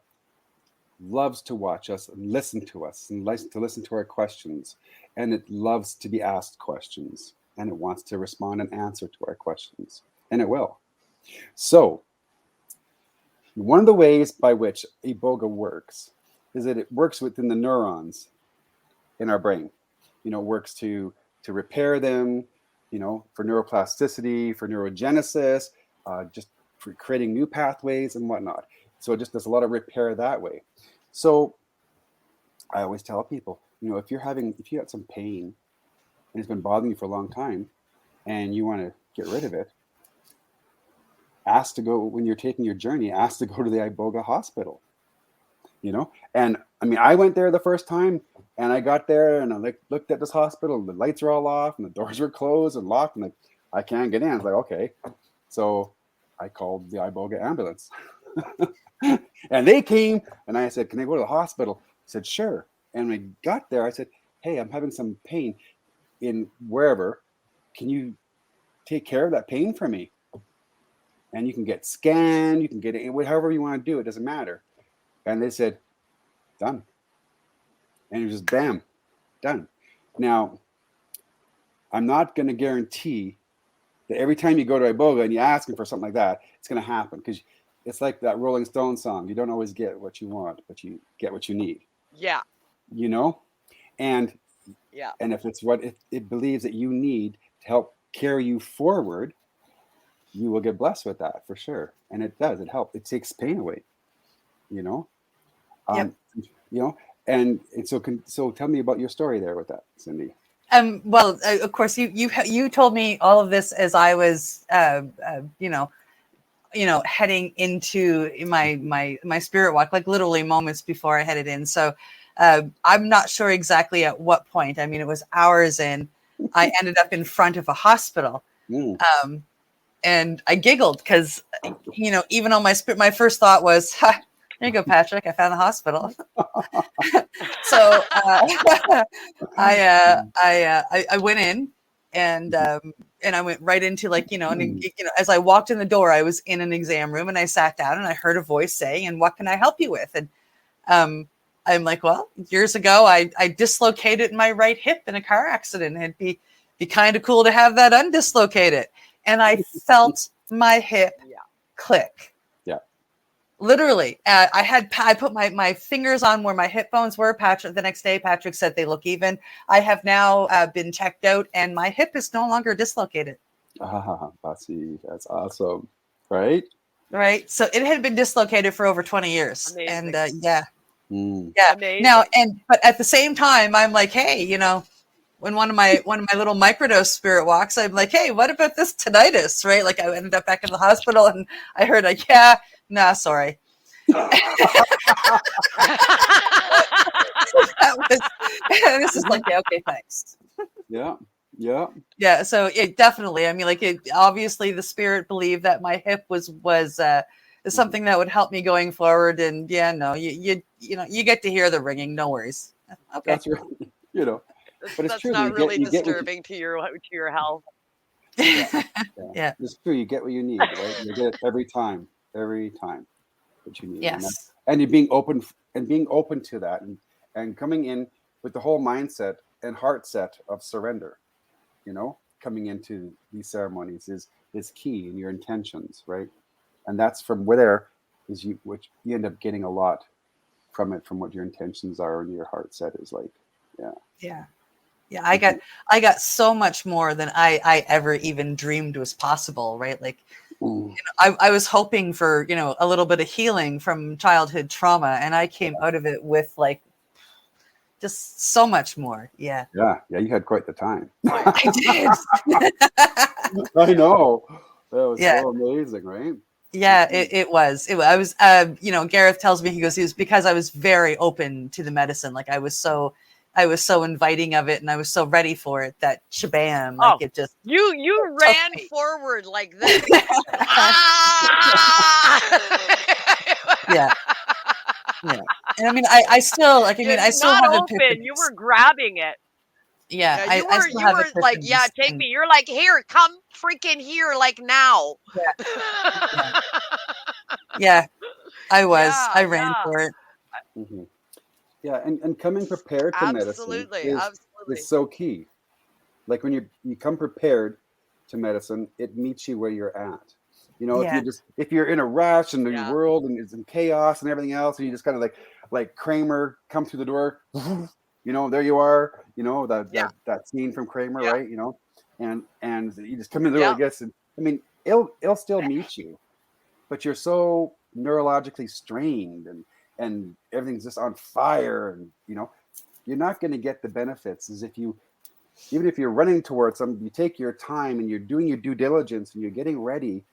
[SPEAKER 3] loves to watch us and listen to us and likes to listen to our questions, and it loves to be asked questions. and it wants to respond and answer to our questions, and it will. So one of the ways by which Iboga works is that it works within the neurons in our brain. It works to repair them, for neuroplasticity, for neurogenesis, just for creating new pathways and whatnot. So it just does a lot of repair that way. So I always tell people, if you got some pain and it's been bothering you for a long time and you want to get rid of it, when you're taking your journey, ask to go to the Iboga hospital. And I mean, I went there the first time and I got there and I looked at this hospital, the lights are all off and the doors were closed and locked, and I can't get in. I was like, okay. So I called the Iboga ambulance and they came and I said, can I go to the hospital? He said, sure. And when I got there, I said, hey, I'm having some pain in wherever. Can you take care of that pain for me? And you can get scanned, you can get it, however you want to do it, doesn't matter. And they said, done. And it was just bam, done. Now, I'm not going to guarantee that every time you go to Iboga and you ask him for something like that, it's going to happen, because it's like that Rolling Stone song. You don't always get what you want, but you get what you need.
[SPEAKER 2] Yeah.
[SPEAKER 3] And
[SPEAKER 2] yeah.
[SPEAKER 3] And if it's what it believes that you need to help carry you forward, you will get blessed with that for sure. And it does. It helps. It takes pain away.
[SPEAKER 4] Yep.
[SPEAKER 3] And so tell me about your story there with that, Cindy.
[SPEAKER 4] Well, of course, you told me all of this as I was, heading into my spirit walk, like literally moments before I headed in. So I'm not sure exactly at what point. I mean, it was hours in. I ended up in front of a hospital. And I giggled because, even though my first thought was, ha, there you go, Patrick, I found the hospital. So I went in and I went right into as I walked in the door, I was in an exam room and I sat down and I heard a voice saying, and what can I help you with? And I'm like, well, years ago, I dislocated my right hip in a car accident. It'd be kind of cool to have that undislocated. And I felt my hip click.
[SPEAKER 3] Yeah.
[SPEAKER 4] Literally. I put my fingers on where my hip bones were. The next day, Patrick said they look even. I have now been checked out and my hip is no longer dislocated.
[SPEAKER 3] Betsy, that's awesome. Right?
[SPEAKER 4] Right. So it had been dislocated for over 20 years.
[SPEAKER 2] Amazing.
[SPEAKER 4] And yeah.
[SPEAKER 2] Amazing.
[SPEAKER 4] Now, but at the same time, I'm like, hey, when one of my little microdose spirit walks, I'm like, hey, what about this tinnitus? Right? Like I ended up back in the hospital and I heard sorry. And this is like, okay, thanks.
[SPEAKER 3] Yeah.
[SPEAKER 4] So it definitely, I mean, obviously the spirit believed that my hip was something that would help me going forward. And you get to hear the ringing. No worries. Okay.
[SPEAKER 3] That's right. But it's
[SPEAKER 2] that's
[SPEAKER 3] true.
[SPEAKER 2] not really disturbing to your health.
[SPEAKER 4] Yeah.
[SPEAKER 3] It's true. You get what you need, right? You get it every time what you need.
[SPEAKER 4] Yes.
[SPEAKER 3] And you're being open to that and coming in with the whole mindset and heart set of surrender, coming into these ceremonies is key in your intentions, right? And that's from where you end up getting a lot from it, from what your intentions are and your heart set is like.
[SPEAKER 4] Yeah, I got so much more than I ever even dreamed was possible, right? Like, I was hoping for, a little bit of healing from childhood trauma, and I came out of it with just so much more. Yeah.
[SPEAKER 3] Yeah, you had quite the time.
[SPEAKER 4] I did.
[SPEAKER 3] I know. That was so amazing, right?
[SPEAKER 4] Yeah, it was. I was, Gareth tells me, he goes, it was because I was very open to the medicine. Like I was so inviting of it and I was so ready for it that shabam, it just.
[SPEAKER 2] You ran forward like this.
[SPEAKER 4] Yeah. And I mean, I still have
[SPEAKER 2] open. You were grabbing it.
[SPEAKER 4] Yeah,
[SPEAKER 2] you were like, take me. You're like, here, come freaking here, like now.
[SPEAKER 4] Yeah, I was. I ran for it.
[SPEAKER 3] Mm-hmm. Yeah, and coming prepared to medicine is so key.
[SPEAKER 2] Absolutely.
[SPEAKER 3] Coming prepared to medicine is so key. Like when you come prepared to medicine, it meets you where you're at. You know,
[SPEAKER 4] Yeah.
[SPEAKER 3] if you're in a rush and the
[SPEAKER 2] Yeah.
[SPEAKER 3] world and it's in chaos and everything else, and you just kind of like Kramer come through the door, you know, there you are, you know,
[SPEAKER 2] Yeah.
[SPEAKER 3] that scene from Kramer,
[SPEAKER 2] Yeah.
[SPEAKER 3] right? You know, and you just come in the door,
[SPEAKER 2] Yeah.
[SPEAKER 3] I guess, and I mean, it'll still meet you, but you're so neurologically strained and everything's just on fire, and you know, you're not going to get the benefits as if you, even if you're running towards something, you take your time and you're doing your due diligence and you're getting ready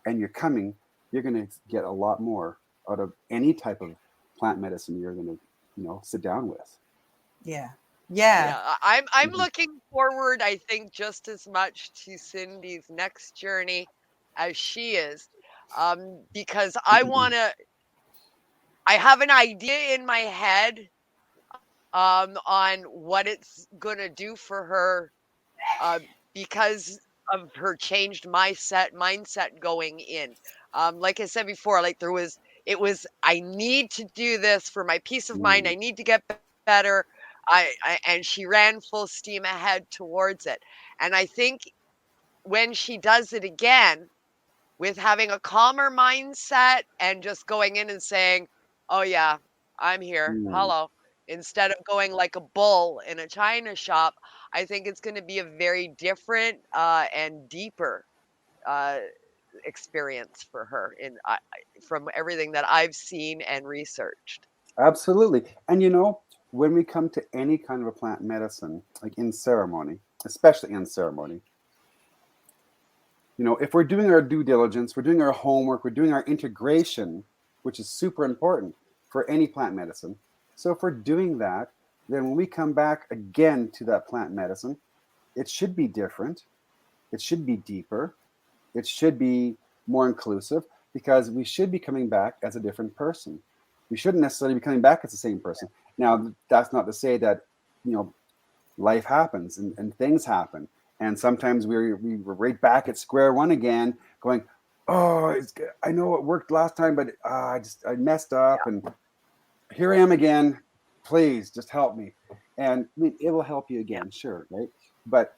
[SPEAKER 3] and you're coming, you're going to get a lot more out of any type of plant medicine you're going to, you know, sit down with.
[SPEAKER 4] Yeah. Yeah.
[SPEAKER 2] Yeah. I'm
[SPEAKER 3] Mhm.
[SPEAKER 2] looking forward, I think, just as much to Cindy's next journey as she is. Because I have an idea in my head on what it's gonna do for her uh, because of her changed mindset going in. Like I said before, like it was I need to do this for my peace of mind. I
[SPEAKER 3] Mm.
[SPEAKER 2] need to get better. And she ran full steam ahead towards it. And I think when she does it again, with having a calmer mindset and just going in and saying, "Oh yeah, I'm here.
[SPEAKER 3] Mm.
[SPEAKER 2] Hello." Instead of going like a bull in a china shop, I think it's going to be a very different and deeper uh, experience for her from everything that I've seen and researched.
[SPEAKER 3] Absolutely. And you know, when we come to any kind of a plant medicine, like in ceremony, especially in ceremony, you know, if we're doing our due diligence, we're doing our homework, we're doing our integration, which is super important for any plant medicine. So if we're doing that, then when we come back again to that plant medicine, it should be different. It should be deeper. It should be more inclusive because we should be coming back as a different person. We shouldn't necessarily be coming back as the same person. Now, that's not to say that, you know, life happens and things happen. And sometimes we're right back at square one again, going, "Oh, I know it worked last time, but I messed up, and here I am again. Please just help me." And I mean, it will help you
[SPEAKER 2] Yeah,
[SPEAKER 3] again, sure, right? But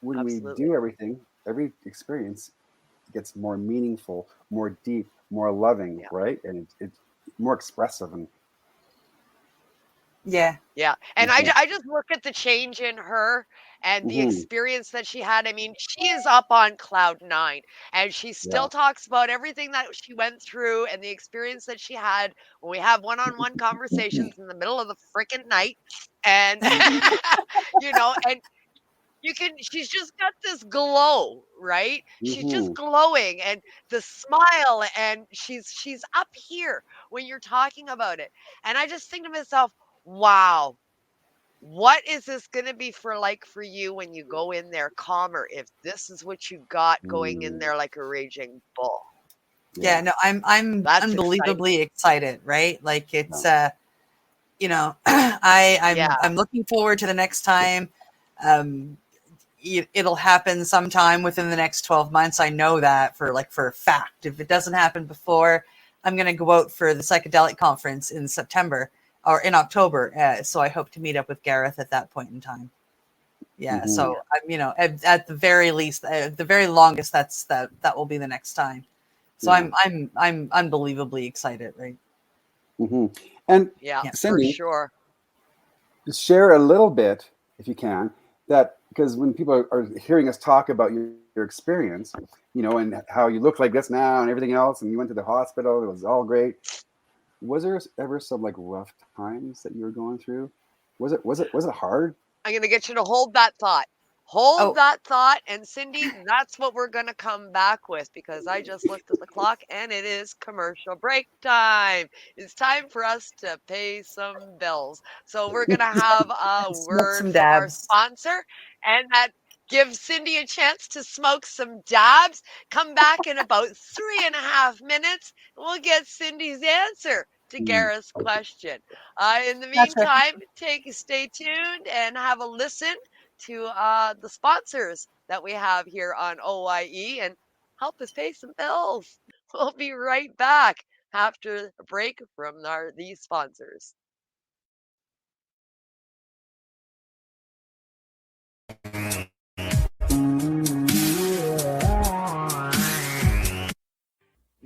[SPEAKER 3] when we
[SPEAKER 2] absolutely.
[SPEAKER 3] do everything, every experience gets more meaningful, more deep, more loving,
[SPEAKER 2] Yeah.
[SPEAKER 3] right? And it's more expressive. And
[SPEAKER 4] Yeah.
[SPEAKER 2] Yeah, and
[SPEAKER 3] mhm,
[SPEAKER 2] I just look at the change in her and the
[SPEAKER 3] mhm,
[SPEAKER 2] experience that she had. I mean, she is up on cloud 9, and she
[SPEAKER 3] yeah,
[SPEAKER 2] still talks about everything that she went through and the experience that she had when we have one-on-one conversations in the middle of the freaking night, and and she's just got this glow, right? She's just
[SPEAKER 3] mhm,
[SPEAKER 2] glowing and the smile, and she's up here when you're talking about it. And I just think to myself, wow, what is this going to be for you when you go in there calmer if this is what you got going in
[SPEAKER 3] mm,
[SPEAKER 2] there like a raging bull?
[SPEAKER 4] Yeah.
[SPEAKER 3] yeah,
[SPEAKER 4] No, I'm
[SPEAKER 2] That's exciting.
[SPEAKER 4] unbelievably excited, right? Like
[SPEAKER 3] yeah,
[SPEAKER 4] it's I'm
[SPEAKER 2] Yeah.
[SPEAKER 4] looking forward to the next time. Um it'll happen sometime within the next 12 months. I know that for a fact. If it doesn't happen before, I'm going to go out for the psychedelic conference in September or in October. So I hope to meet up with Gareth at that point in time. Yeah.
[SPEAKER 3] mhm,
[SPEAKER 4] So I'm, at the very least, at the very longest, that will be the next time. So
[SPEAKER 3] yeah,
[SPEAKER 4] I'm unbelievably excited. Right.
[SPEAKER 3] mhm. And
[SPEAKER 2] Yeah,
[SPEAKER 4] Yeah.
[SPEAKER 2] for
[SPEAKER 3] Cindy,
[SPEAKER 2] sure.
[SPEAKER 3] just share a little bit, if you can, that because when people are hearing us talk about your experience, you know, and how you look like this now and everything else, and you went to the hospital, it was all great. Was there ever some like rough times that you were going through? Was it hard?
[SPEAKER 2] I'm going to get you to hold that thought. Hold
[SPEAKER 4] Oh,
[SPEAKER 2] that thought. And Cindy, that's what we're going to come back with because I just looked at the clock and it is commercial break time. It's time for us to pay some bills. So we're going to have a
[SPEAKER 4] smoke
[SPEAKER 2] word
[SPEAKER 4] some
[SPEAKER 2] from our
[SPEAKER 4] dabs.
[SPEAKER 2] sponsor, and that gives Cindy a chance to smoke some dabs. Come back in about 3.5 minutes and we'll get Cindy's answer to
[SPEAKER 3] Mm.
[SPEAKER 2] Gareth's question. In the
[SPEAKER 4] Gotcha.
[SPEAKER 2] meantime, stay tuned and have a listen to the sponsors that we have here on OYE and help us pay some bills. We'll be right back after a break from these sponsors.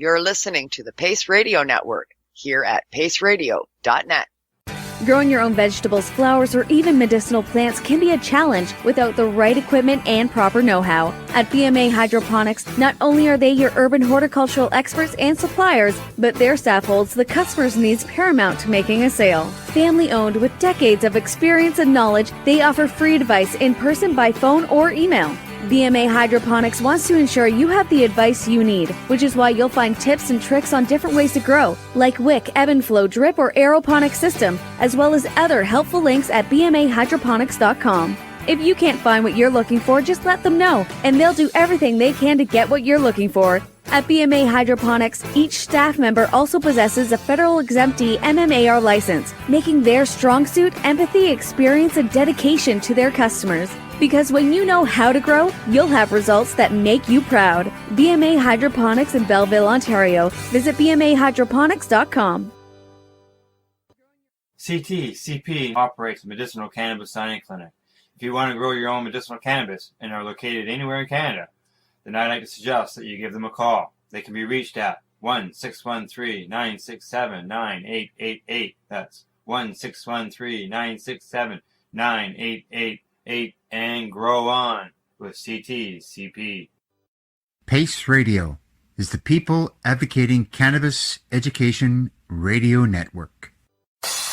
[SPEAKER 2] You're listening to the Pace Radio Network here at paceradio.net.
[SPEAKER 5] Growing your own vegetables, flowers, or even medicinal plants can be a challenge without the right equipment and proper know-how. At BMA Hydroponics, not only are they your urban horticultural experts and suppliers, but their staff holds the customer's needs paramount to making a sale. Family-owned with decades of experience and knowledge, they offer free advice in person, by phone, or email. BMA Hydroponics wants to ensure you have the advice you need, which is why you'll find tips and tricks on different ways to grow, like wick, ebb and flow, drip, or aeroponic system, as well as other helpful links at bmahydroponics.com. If you can't find what you're looking for, just let them know, and they'll do everything they can to get what you're looking for. At BMA Hydroponics, each staff member also possesses a federal exemptee MMAR license, making their strong suit empathy, experience, and dedication to their customers. Because when you know how to grow, you'll have results that make you proud. BMA Hydroponics in Belleville, Ontario. Visit bmahydroponics.com.
[SPEAKER 1] CP operates a medicinal cannabis signing clinic. If you want to grow your own medicinal cannabis and are located anywhere in Canada, then I'd like to suggest that you give them a call. They can be reached at 1-613-967-9888. That's 1-613-967-9888. And grow on with CP.
[SPEAKER 6] Pace Radio is the People Advocating Cannabis Education Radio Network.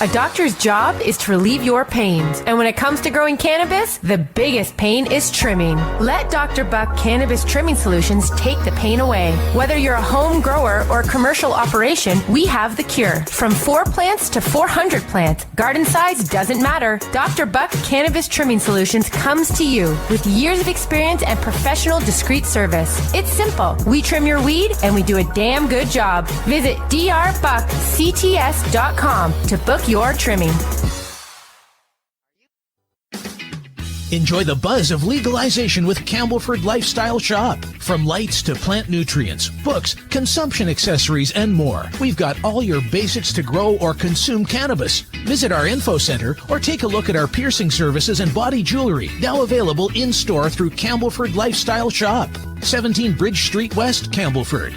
[SPEAKER 7] A doctor's job is to relieve your pains. And when it comes to growing cannabis, the biggest pain is trimming. Let Dr. Buck Cannabis Trimming Solutions take the pain away. Whether you're a home grower or a commercial operation, we have the cure. From 4 plants to 400 plants, garden size doesn't matter. Dr. Buck Cannabis Trimming Solutions comes to you with years of experience and professional discreet service. It's simple. We trim your weed and we do a damn good job. Visit drbuckcts.com to book your trimming.
[SPEAKER 8] Enjoy the buzz of legalization with Campbellford Lifestyle Shop. From lights to plant nutrients, books, consumption accessories, and more. We've got all your basics to grow or consume cannabis. Visit our info center or take a look at our piercing services and body jewelry, now available in-store through Campbellford Lifestyle Shop. 17 Bridge Street West, Campbellford.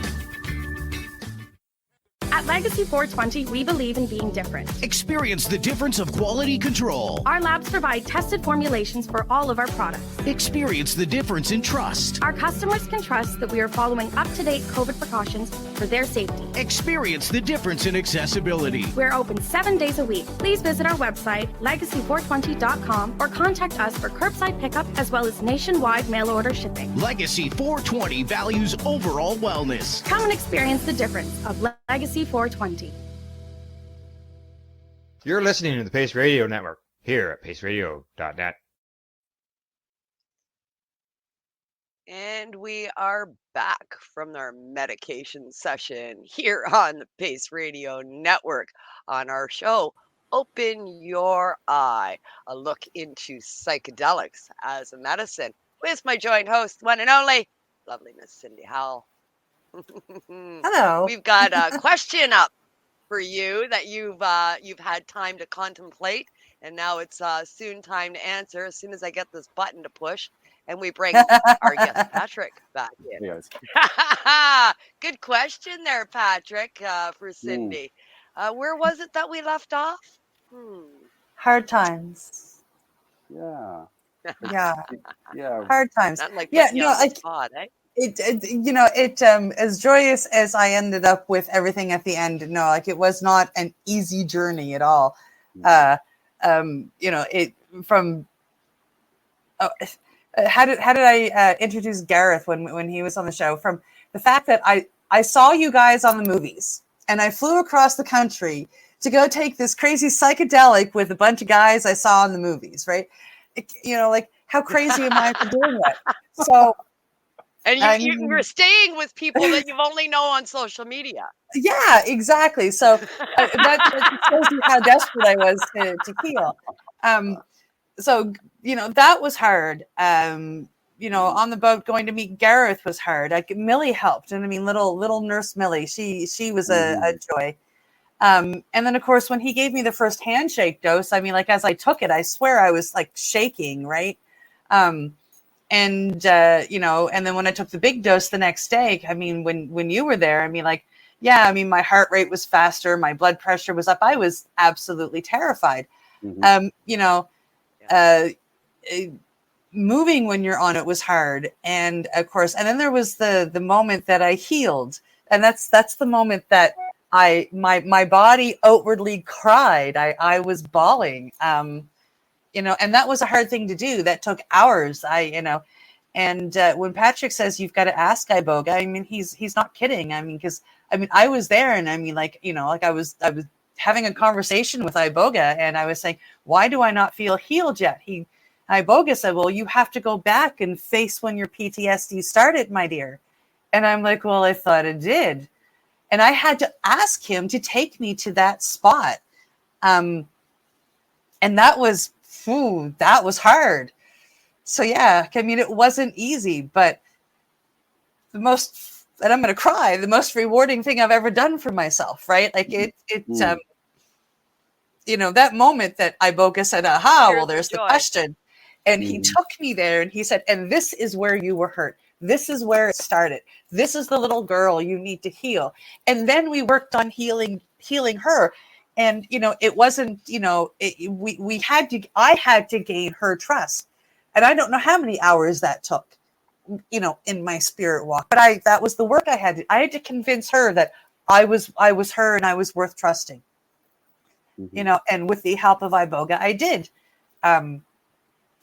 [SPEAKER 9] At Legacy 420, we believe in being different.
[SPEAKER 10] Experience the difference of quality control.
[SPEAKER 9] Our labs provide tested formulations for all of our products.
[SPEAKER 10] Experience the difference in trust.
[SPEAKER 9] Our customers can trust that we are following up-to-date COVID precautions for their safety.
[SPEAKER 10] Experience the difference in accessibility.
[SPEAKER 9] We're open 7 days a week. Please visit our website, legacy420.com, or contact us for curbside pickup as well as nationwide mail order shipping.
[SPEAKER 10] Legacy 420 values overall wellness.
[SPEAKER 9] Come and experience the difference of Legacy 420.
[SPEAKER 1] You're listening to the Pace Radio Network here at paceradio.net.
[SPEAKER 2] And we are back from our medication session here on the Pace Radio Network on our show, Open Your Eye, a look into psychedelics as a medicine with my joint host, one and only, lovely Miss Cindy Howell.
[SPEAKER 4] Hello.
[SPEAKER 2] We've got a question up for you that you've had time to contemplate, and now it's soon time to answer as soon as I get this button to push, and we bring our guest Patrick back in.
[SPEAKER 3] Yes.
[SPEAKER 2] Good question there, Patrick, for Cindy. Where was it that we left off?
[SPEAKER 4] Hard times.
[SPEAKER 3] Yeah.
[SPEAKER 4] Yeah.
[SPEAKER 3] Yeah.
[SPEAKER 4] Hard times.
[SPEAKER 2] Not like
[SPEAKER 4] Yeah,
[SPEAKER 2] putting you
[SPEAKER 4] no,
[SPEAKER 2] on the spot, eh?
[SPEAKER 4] As joyous as I ended up with everything at the end, no, like it was not an easy journey at all. How did I introduce Gareth when he was on the show? From the fact that I saw you guys on the movies and I flew across the country to go take this crazy psychedelic with a bunch of guys I saw in the movies, right? Like how crazy am I for doing that? So.
[SPEAKER 2] And you're staying with people that you've only known on social media.
[SPEAKER 4] Yeah, exactly. So that shows you how desperate I was to heal. That was hard. On the boat going to meet Gareth was hard. Like Millie helped, and I mean, little nurse Millie, she was a joy. And then of course when he gave me the first handshake dose, I mean, like as I took it, I swear I was like shaking, right? And and then when I took the big dose the next day, I mean, when you were there, I mean, like, yeah, I mean, my heart rate was faster, my blood pressure was up. I was absolutely terrified. Moving when you're on it was hard, and of course, and then there was the moment that I healed, and that's the moment that my body outwardly cried. I was bawling, and that was a hard thing to do. That took hours. And when Patrick says you've got to ask Iboga, I mean, he's not kidding. I mean, because I was there, and I mean, like, I was having a conversation with Iboga, and I was saying, why do I not feel healed yet? Iboga said, well, you have to go back and face when your PTSD started, my dear. And I'm like, well, I thought it did. And I had to ask him to take me to that spot. And that was hard. So yeah, I mean, it wasn't easy, but and I'm going to cry, the most rewarding thing I've ever done for myself, right? Like that moment that Iboga said, aha, well, there's the question. And he took me there and he said, and this is where you were hurt. This is where it started. This is the little girl you need to heal. And then we worked on healing her. And, it wasn't, I had to gain her trust. And I don't know how many hours that took, in my spirit walk, but that was the work I had to convince her that I was her and I was worth trusting, and with the help of Iboga, I did.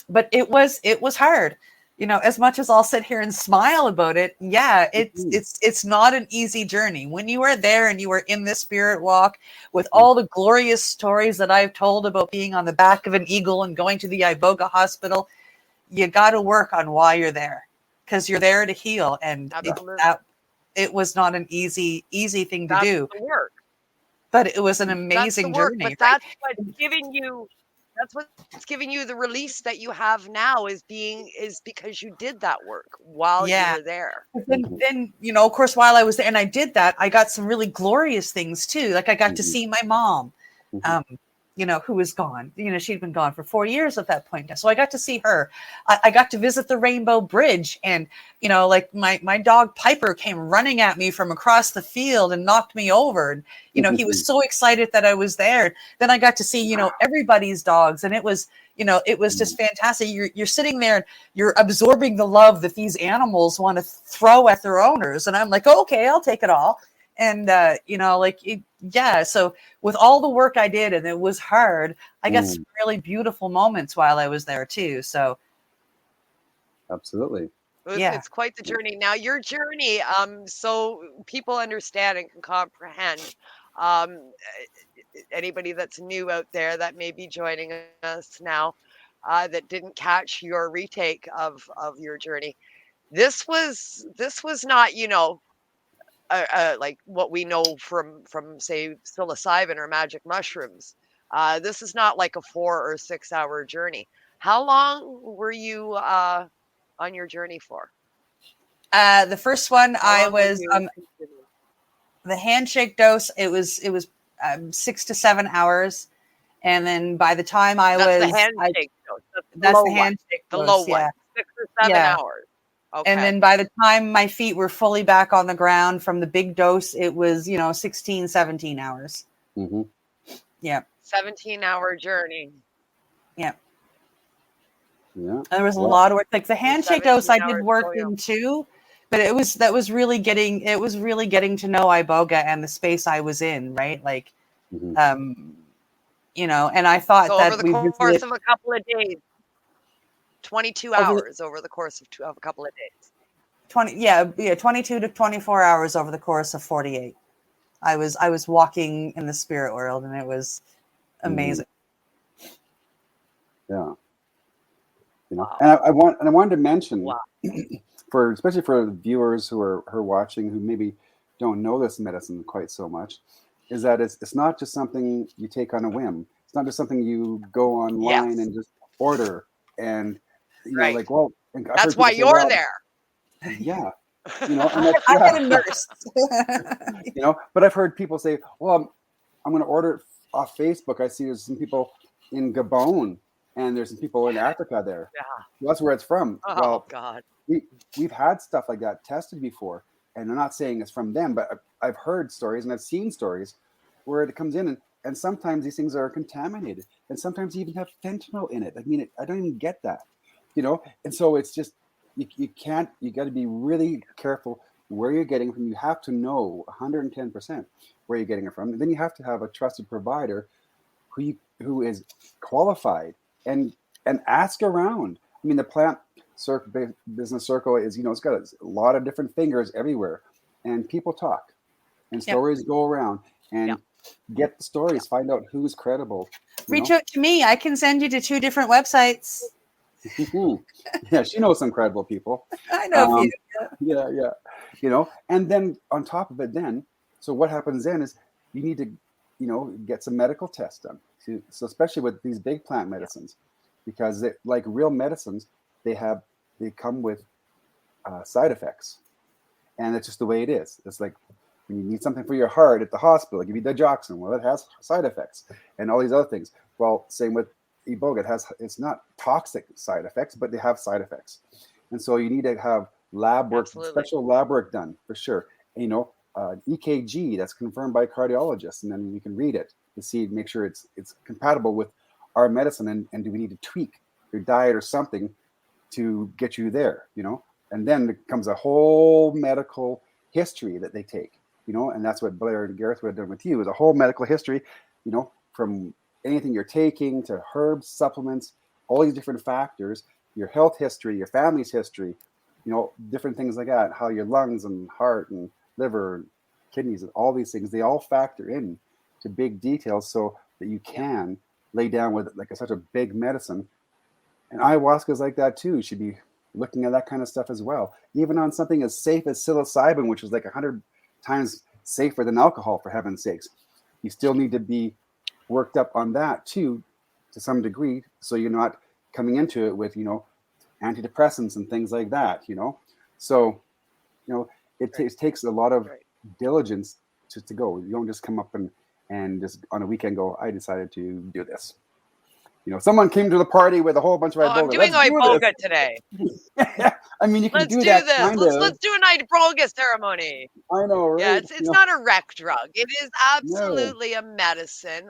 [SPEAKER 4] But it was hard, as much as I'll sit here and smile about it. Yeah, it's not an easy journey. When you are there and you are in this spirit walk with all the glorious stories that I've told about being on the back of an eagle and going to the Iboga hospital, you got to work on why you're there, because you're there to heal. And it was not an easy thing to do. The work. But it was an amazing journey.
[SPEAKER 2] But that's what's giving you. That's what's giving you the release that you have now is because you did that work while you were there.
[SPEAKER 4] Then, of course, while I was there and I did that, I got some really glorious things too. Like I got to see my mom, who was gone. She'd been gone for 4 years at that point. So I got to see her. I got to visit the Rainbow Bridge, and, like my dog Piper came running at me from across the field and knocked me over. And, he was so excited that I was there. Then I got to see, everybody's dogs. And it was just fantastic. You're sitting there and you're absorbing the love that these animals want to throw at their owners. And I'm like, okay, I'll take it all. And, so with all the work I did, and it was hard, I got some really beautiful moments while I was there too. So.
[SPEAKER 3] Absolutely.
[SPEAKER 2] It's quite the journey. Now your journey, so people understand and can comprehend, anybody that's new out there that may be joining us now, that didn't catch your retake of your journey. This was not, like what we know from say psilocybin or magic mushrooms. This is not like a 4 or 6 hour journey. How long were you on your journey for?
[SPEAKER 4] The first one I was the handshake dose. It was 6 to 7 hours, and then by the time
[SPEAKER 2] that's the handshake dose.
[SPEAKER 4] That's the handshake dose.
[SPEAKER 2] The low one. 6 or 7 hours. Okay.
[SPEAKER 4] And then by the time my feet were fully back on the ground from the big dose, it was, 16, 17 hours.
[SPEAKER 3] Mm-hmm.
[SPEAKER 4] Yeah.
[SPEAKER 2] 17-hour journey.
[SPEAKER 4] Yeah.
[SPEAKER 3] Yeah.
[SPEAKER 4] And there was a lot of work. Like the handshake dose I did work in too, but that was really getting to know Iboga and the space I was in, right? Like, and I thought that
[SPEAKER 2] over the course of a couple of days. 22 hours over the course of a couple of days.
[SPEAKER 4] 22 to 24 hours over the course of 48. I was walking in the spirit world, and it was amazing.
[SPEAKER 3] Yeah. And I wanted to mention especially for viewers who are watching who maybe don't know this medicine quite so much, is that it's not just something you take on a whim. It's not just something you go online and just order and like, well,
[SPEAKER 2] that's why you're there.
[SPEAKER 3] Yeah.
[SPEAKER 4] And I'm not a nurse.
[SPEAKER 3] But I've heard people say, well, I'm going to order it off Facebook. I see there's some people in Gabon and there's some people in Africa there.
[SPEAKER 2] Yeah.
[SPEAKER 3] Well, that's where it's from.
[SPEAKER 2] Oh
[SPEAKER 3] Well,
[SPEAKER 2] God.
[SPEAKER 3] we've had stuff like that tested before, and I'm not saying it's from them, but I've heard stories and I've seen stories where it comes in, and sometimes these things are contaminated, and sometimes you even have fentanyl in it. I mean, I don't even get that, and so it's just you got to be really careful where you're getting it from. You have to know 110% where you're getting it from, and then you have to have a trusted provider who is qualified, and ask around. I mean, the plant business circle is, it's got a lot of different fingers everywhere, and people talk, and stories go around, and get the stories, find out who's credible.
[SPEAKER 4] Reach out to me. I can send you to 2 different websites.
[SPEAKER 3] Yeah, she knows some credible people.
[SPEAKER 4] I know a few.
[SPEAKER 3] Yeah. And then on top of it, so what happens then is you need to, get some medical tests done. So especially with these big plant medicines, because they, like real medicines, they come with side effects, and it's just the way it is. It's like when you need something for your heart at the hospital, they give you digoxin. Well, it has side effects and all these other things. Well, same with Iboga. It's not toxic side effects, but they have side effects, and so you need to have lab work, special lab work done for sure. EKG that's confirmed by cardiologists, and then you can read it to make sure it's compatible with our medicine, and do we need to tweak your diet or something to get you there, and then there comes a whole medical history that they take, and that's what Blair and Gareth would have done with you, is a whole medical history, from anything you're taking to herbs, supplements, all these different factors, your health history, your family's history, different things like that, how your lungs and heart and liver and kidneys and all these things, they all factor in to big details so that you can lay down with such a big medicine. And ayahuasca is like that too. You should be looking at that kind of stuff as well. Even on something as safe as psilocybin, which is like 100 times safer than alcohol, for heaven's sakes. You still need to be worked up on that too, to some degree, so you're not coming into it with, antidepressants and things like that, So, it takes a lot of diligence to go. You don't just come up and just on a weekend go, I decided to do this. Someone came to the party with a whole bunch of Iboga.
[SPEAKER 2] I'm doing Iboga today.
[SPEAKER 3] I mean, you can
[SPEAKER 2] Let's
[SPEAKER 3] do
[SPEAKER 2] do
[SPEAKER 3] that
[SPEAKER 2] this.
[SPEAKER 3] kind
[SPEAKER 2] Let's do an Iboga ceremony.
[SPEAKER 3] I know, right?
[SPEAKER 2] Yeah, it's not a rec drug. It is absolutely a medicine.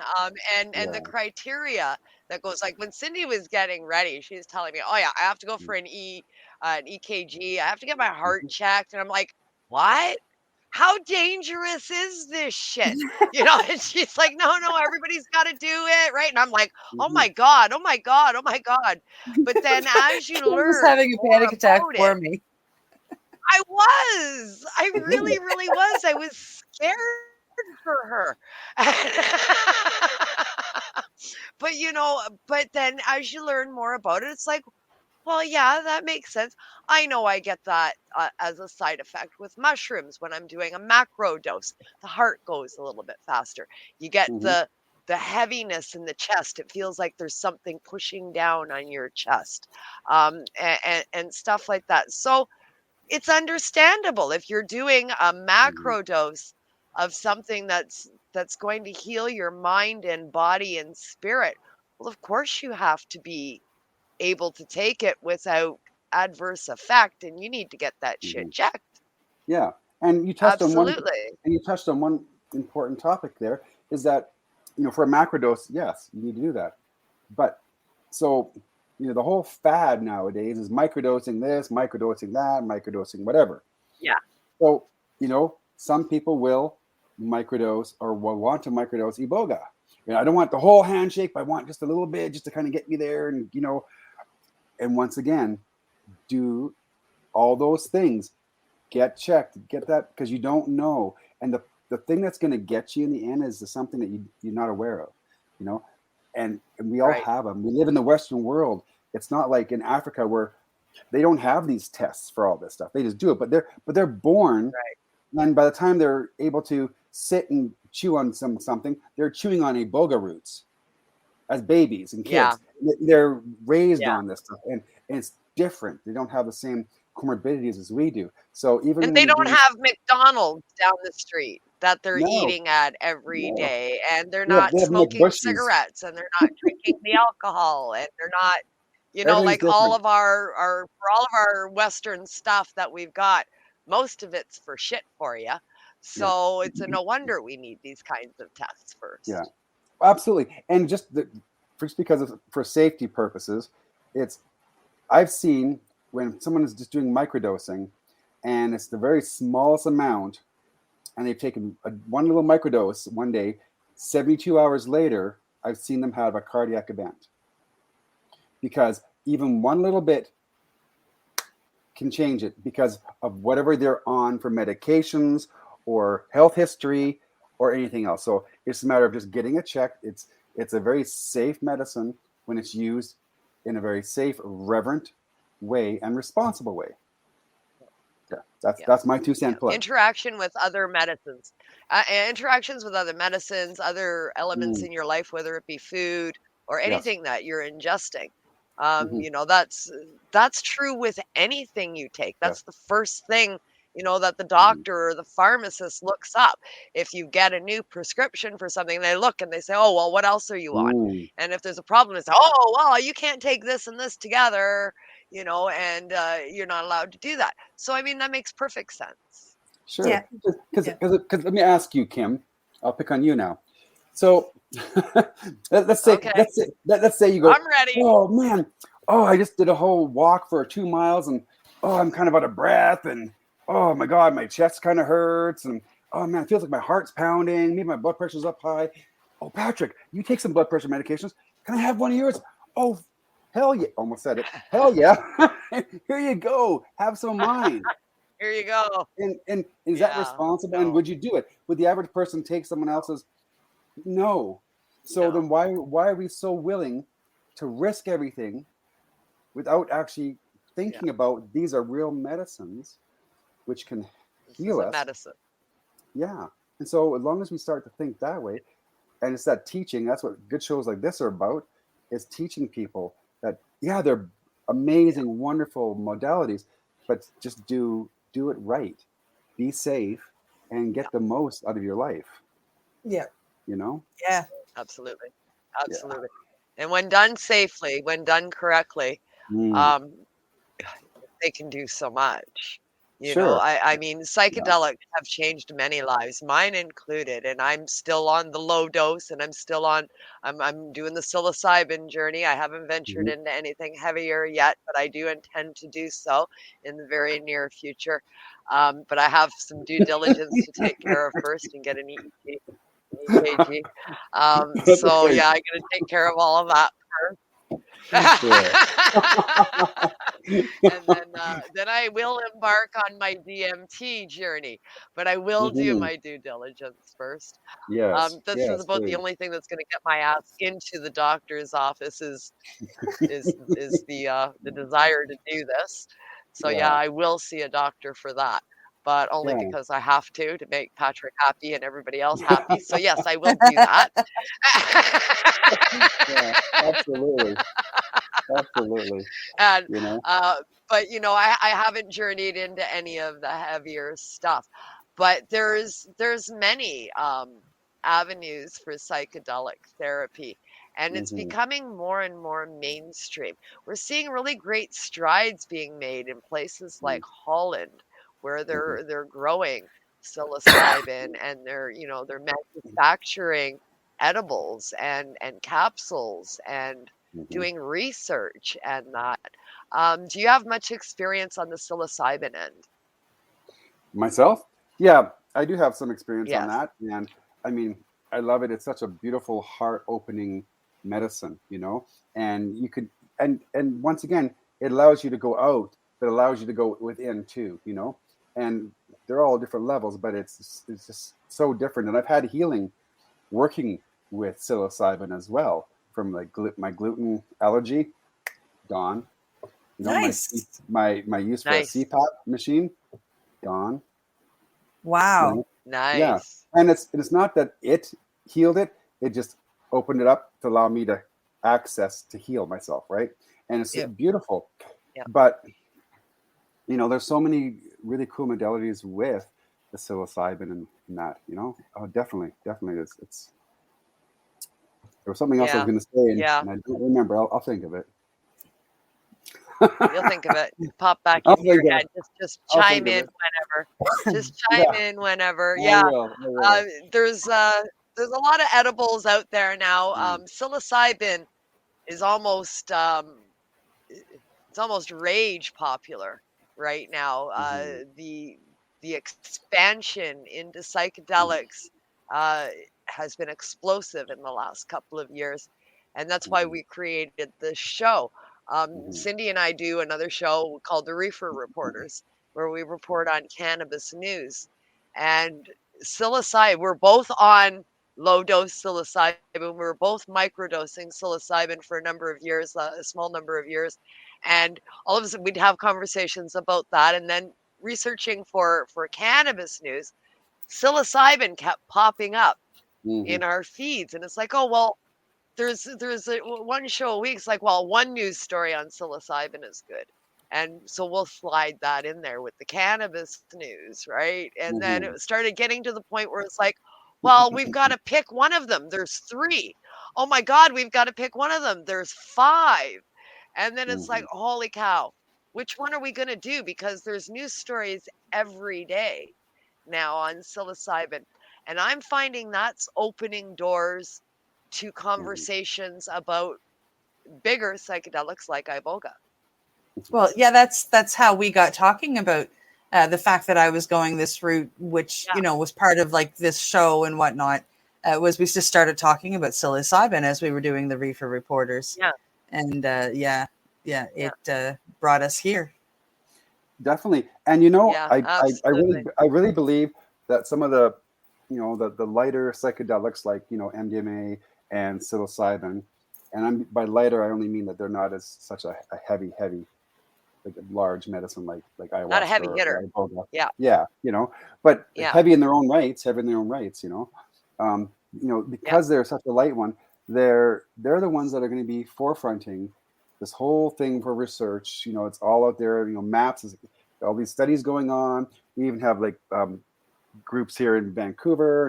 [SPEAKER 2] And the criteria that goes, like when Cindy was getting ready, she was telling me, oh yeah, I have to go for an EKG. I have to get my heart checked. And I'm like, what? How dangerous is this shit? And she's like, no, everybody's got to do it, right? And I'm like, oh my God. But then as you learn,
[SPEAKER 4] was having a panic attack for me.
[SPEAKER 2] I really, really was. I was scared for her. But then as you learn more about it, it's like, well, yeah, that makes sense. I know I get that as a side effect with mushrooms when I'm doing a macro dose. The heart goes a little bit faster. You get the heaviness in the chest. It feels like there's something pushing down on your chest, and stuff like that. So it's understandable if you're doing a macro dose of something that's going to heal your mind and body and spirit. Well, of course you have to be able to take it without adverse effect, and you need to get that shit checked.
[SPEAKER 3] Yeah, and you touched
[SPEAKER 2] Absolutely.
[SPEAKER 3] on one important topic there, is that for a macrodose, yes, you need to do that. But so the whole fad nowadays is microdosing this, microdosing that, microdosing whatever.
[SPEAKER 2] Yeah.
[SPEAKER 3] So some people will microdose or will want to microdose Iboga. I don't want the whole handshake, but I want just a little bit, just to kind of get me there, and and once again, do all those things, get checked, get that, because you don't know. And the thing that's going to get you in the end is something that you're not aware of, and we all have them. We live in the Western world. It's not like in Africa where they don't have these tests for all this stuff. They just do it, but they're born, and by the time they're able to sit and chew on something, they're chewing on Iboga roots as babies and kids.
[SPEAKER 2] Yeah.
[SPEAKER 3] They're raised on this stuff, and it's different. They don't have the same comorbidities as we do. So even
[SPEAKER 2] they don't have McDonald's down the street. that they're
[SPEAKER 3] No,
[SPEAKER 2] eating at every
[SPEAKER 3] no.
[SPEAKER 2] day, and they're
[SPEAKER 3] They
[SPEAKER 2] not
[SPEAKER 3] have no
[SPEAKER 2] smoking
[SPEAKER 3] bushes.
[SPEAKER 2] cigarettes, and they're not drinking the alcohol, and they're not,
[SPEAKER 3] Everything's
[SPEAKER 2] like all
[SPEAKER 3] different.
[SPEAKER 2] of our for all of our Western stuff that we've got, most of it's for shit for you.
[SPEAKER 3] Yeah.
[SPEAKER 2] So it's a no wonder we need these kinds of tests first.
[SPEAKER 3] Yeah, absolutely. And just because for safety purposes, I've seen when someone is just doing microdosing, and it's the very smallest amount, and they've taken one little microdose one day, 72 hours later, I've seen them have a cardiac event. Because even one little bit can change it because of whatever they're on for medications or health history or anything else. So it's a matter of just getting it checked. It's a very safe medicine when it's used in a very safe, reverent way and responsible way. Yeah, that's my 2 cent plug.
[SPEAKER 2] Interaction with other medicines, interactions with other medicines, other elements in your life, whether it be food or anything that you're ingesting. That's true with anything you take. That's the first thing, that the doctor or the pharmacist looks up. If you get a new prescription for something, they look and they say, oh, well, what else are you on? And if there's a problem, they say, oh, well, you can't take this and this together, and you're not allowed to do that. So, I mean, that makes perfect sense.
[SPEAKER 3] Sure. Because let me ask you, Kim, I'll pick on you now. So let's say you go,
[SPEAKER 2] I'm ready.
[SPEAKER 3] Oh man, I just did a whole walk for 2 miles and I'm kind of out of breath and oh my God, my chest kind of hurts and oh man, it feels like my heart's pounding, maybe my blood pressure's up high. Oh, Patrick, you take some blood pressure medications. Can I have one of yours? Oh, hell yeah. Almost said it. Hell yeah. Here you go. Have some of mine.
[SPEAKER 2] Here you go.
[SPEAKER 3] And is that responsible? And would you do it? Would the average person take someone else's? No. So then why are we so willing to risk everything without actually thinking about these are real medicines which can heal us?
[SPEAKER 2] Medicine.
[SPEAKER 3] Yeah. And so as long as we start to think that way, and it's that teaching, that's what good shows like this are about, is teaching people that, they're amazing, wonderful modalities, but just do it right. Be safe and get the most out of your life.
[SPEAKER 4] Yeah.
[SPEAKER 2] Yeah, absolutely. And when done safely, when done correctly, they can do so much. I mean, psychedelics have changed many lives, mine included, and I'm still on the low dose, and I'm doing the psilocybin journey. I haven't ventured into anything heavier yet, but I do intend to do so in the very near future. But I have some due diligence to take care of first and get an EEG. I'm going to take care of all of that first. And then I will embark on my DMT journey, but I will do my due diligence first. This is about the only thing that's going to get my ass into the doctor's office is the desire to do this. So I will see a doctor for that, but only because I have to make Patrick happy and everybody else happy. So yes, I will do that.
[SPEAKER 3] Absolutely.
[SPEAKER 2] And but I haven't journeyed into any of the heavier stuff, but there's many avenues for psychedelic therapy, and it's becoming more and more mainstream. We're seeing really great strides being made in places like Holland, where they're growing psilocybin and they're manufacturing edibles and capsules and doing research and that. Do you have much experience on the psilocybin end?
[SPEAKER 3] Myself? Yeah, I do have some experience on that. And I mean, I love it. It's such a beautiful, heart-opening medicine, and you could, and once again, it allows you to go out, but allows you to go within too, and they're all different levels, but it's just so different. And I've had healing working with psilocybin as well, from like my gluten allergy, gone.
[SPEAKER 4] Nice.
[SPEAKER 3] My use for a CPAP machine, gone.
[SPEAKER 4] Wow.
[SPEAKER 2] Nice.
[SPEAKER 3] Yeah, and it's not that it healed it; it just opened it up to allow me to access to heal myself, right? And it's beautiful. Yeah. But there's so many really cool modalities with the psilocybin and that, you know. Oh, definitely. It's there was something else I was
[SPEAKER 2] Yeah.
[SPEAKER 3] going to say, and
[SPEAKER 2] Yeah.
[SPEAKER 3] I don't remember. I'll think of it.
[SPEAKER 2] You'll think of it. Pop back
[SPEAKER 3] I'll
[SPEAKER 2] into your
[SPEAKER 3] think of
[SPEAKER 2] head.
[SPEAKER 3] it.
[SPEAKER 2] Just
[SPEAKER 3] I'll
[SPEAKER 2] chime
[SPEAKER 3] think of
[SPEAKER 2] in
[SPEAKER 3] it.
[SPEAKER 2] whenever. Just
[SPEAKER 3] Yeah,
[SPEAKER 2] chime in whenever.
[SPEAKER 3] I
[SPEAKER 2] Yeah.
[SPEAKER 3] will. I will.
[SPEAKER 2] There's a lot of edibles out there now.
[SPEAKER 3] Mm.
[SPEAKER 2] Psilocybin is almost it's almost rage popular right now. The expansion into psychedelics has been explosive in the last couple of years, and that's why we created this show. Cindy and I do another show called the Reefer Reporters, where we report on cannabis news. And psilocybin, we're both on low dose psilocybin. We were both microdosing psilocybin for a number of years, a small number of years. And all of a sudden we'd have conversations about that. And then researching for cannabis news, psilocybin kept popping up in our feeds. And it's like, oh, well, there's one show a week. It's like, well, one news story on psilocybin is good. And so we'll slide that in there with the cannabis news, right? And then it started getting to the point where it's like, well, we've got to pick one of them. There's 3. Oh my God, we've got to pick one of them. There's 5. And then it's like, holy cow, which one are we going to do? Because there's news stories every day now on psilocybin. And I'm finding that's opening doors to conversations about bigger psychedelics like Iboga.
[SPEAKER 4] Well, yeah, that's how we got talking about the fact that I was going this route, which was part of like this show and whatnot. Was we just started talking about psilocybin as we were doing the Reefer Reporters.
[SPEAKER 2] Yeah,
[SPEAKER 4] and it brought us here.
[SPEAKER 3] Definitely, and you know,
[SPEAKER 2] Yeah,
[SPEAKER 3] I really believe that some of the, you know, the lighter psychedelics like, you know, MDMA and psilocybin, and by lighter I only mean that they're not as such a heavy like a large medicine like ayahuasca,
[SPEAKER 2] not a heavy hitter.
[SPEAKER 3] or Iboga.
[SPEAKER 2] Yeah,
[SPEAKER 3] you know, but
[SPEAKER 2] Yeah.
[SPEAKER 3] heavy in their own rights, you know, because they're such a light one, they're the ones that are going to be forefronting this whole thing for research. You know, it's all out there. You know, maps, all these studies going on. We even have like groups here in Vancouver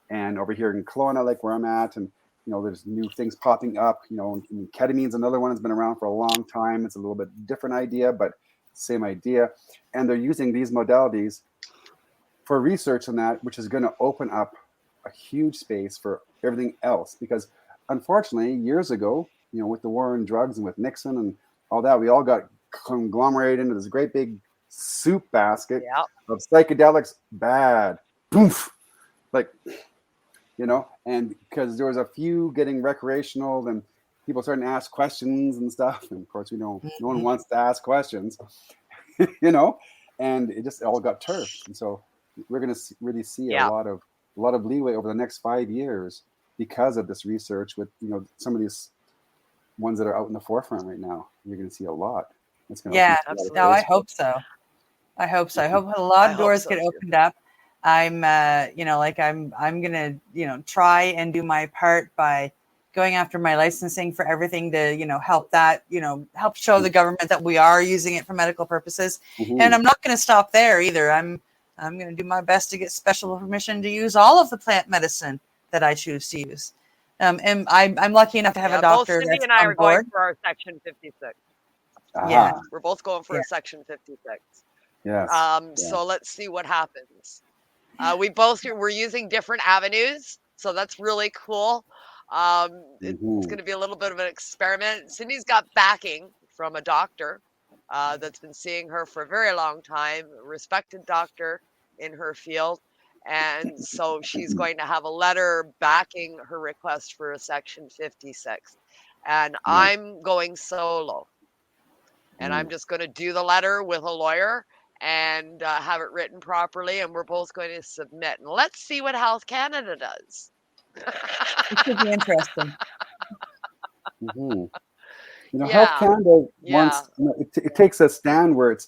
[SPEAKER 3] and over here in Kelowna, like where I'm at, and you know, there's new things popping up. You know, and ketamine's another one that's been around for a long time. It's a little bit different idea, but same idea. And they're using these modalities for research on that, which is going to open up a huge space for everything else. Because unfortunately, years ago, you know, with the war on drugs and with Nixon and all that, we all got conglomerated into this great big soup basket of psychedelics. Bad, poof, like, you know, and because there was a few getting recreational, then people starting to ask questions and stuff. And of course, we know no one wants to ask questions, you know, and it just all got turfed. And so we're going to really see a lot of leeway over the next 5 years because of this research with, you know, some of these ones that are out in the forefront right now. You're going to see a lot. It's going to
[SPEAKER 2] absolutely.
[SPEAKER 4] No, I hope so. I hope a lot of doors get opened up. I'm I'm going to, you know, try and do my part by going after my licensing for everything to, you know, help that, you know, help show the government that we are using it for medical purposes. And I'm not going to stop there either. I'm going to do my best to get special permission to use all of the plant medicine that I choose to use. And I'm lucky enough to have a doctor.
[SPEAKER 2] Both Cindy and I are going for our Section 56.
[SPEAKER 4] Yeah,
[SPEAKER 2] we're both going for a Section 56.
[SPEAKER 3] Yes.
[SPEAKER 2] So let's see what happens. We're using different avenues, so that's really cool. It's going to be a little bit of an experiment. Cindy's got backing from a doctor that's been seeing her for a very long time, a respected doctor in her field. And so she's going to have a letter backing her request for a Section 56. And I'm going solo. And I'm just going to do the letter with a lawyer and have it written properly. And we're both going to submit. And let's see what Health Canada does.
[SPEAKER 4] It should be interesting.
[SPEAKER 3] You know, Health Canada wants, you know, it takes a stand where it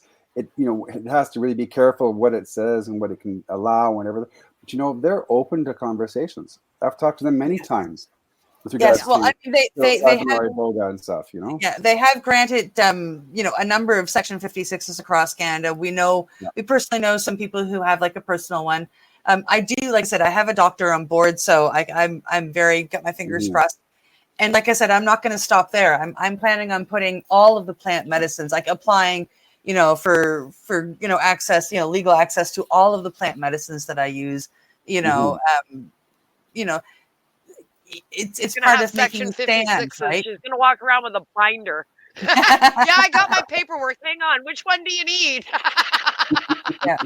[SPEAKER 3] has to really be careful of what it says and what it can allow and everything. But, you know, they're open to conversations. I've talked to them many times. with regards
[SPEAKER 4] Yes, well,
[SPEAKER 3] to
[SPEAKER 4] I mean, they
[SPEAKER 3] psilocybin
[SPEAKER 4] have,
[SPEAKER 3] or Iboga and stuff, you know?
[SPEAKER 4] yeah, they have granted, a number of Section 56s across Canada. We know,
[SPEAKER 3] Yeah.
[SPEAKER 4] we personally know some people who have like a personal one. I do, like I said, I have a doctor on board, so I'm very got my fingers crossed. And like I said, I'm not going to stop there. I'm planning on putting all of the plant medicines, like applying, for access, legal access to all of the plant medicines that I use. It's part of making
[SPEAKER 2] Section
[SPEAKER 4] stands,
[SPEAKER 2] 56.
[SPEAKER 4] right?
[SPEAKER 2] She's gonna walk around with a binder. Yeah, I got my paperwork. Hang on. Which one do you need?
[SPEAKER 4] Yeah.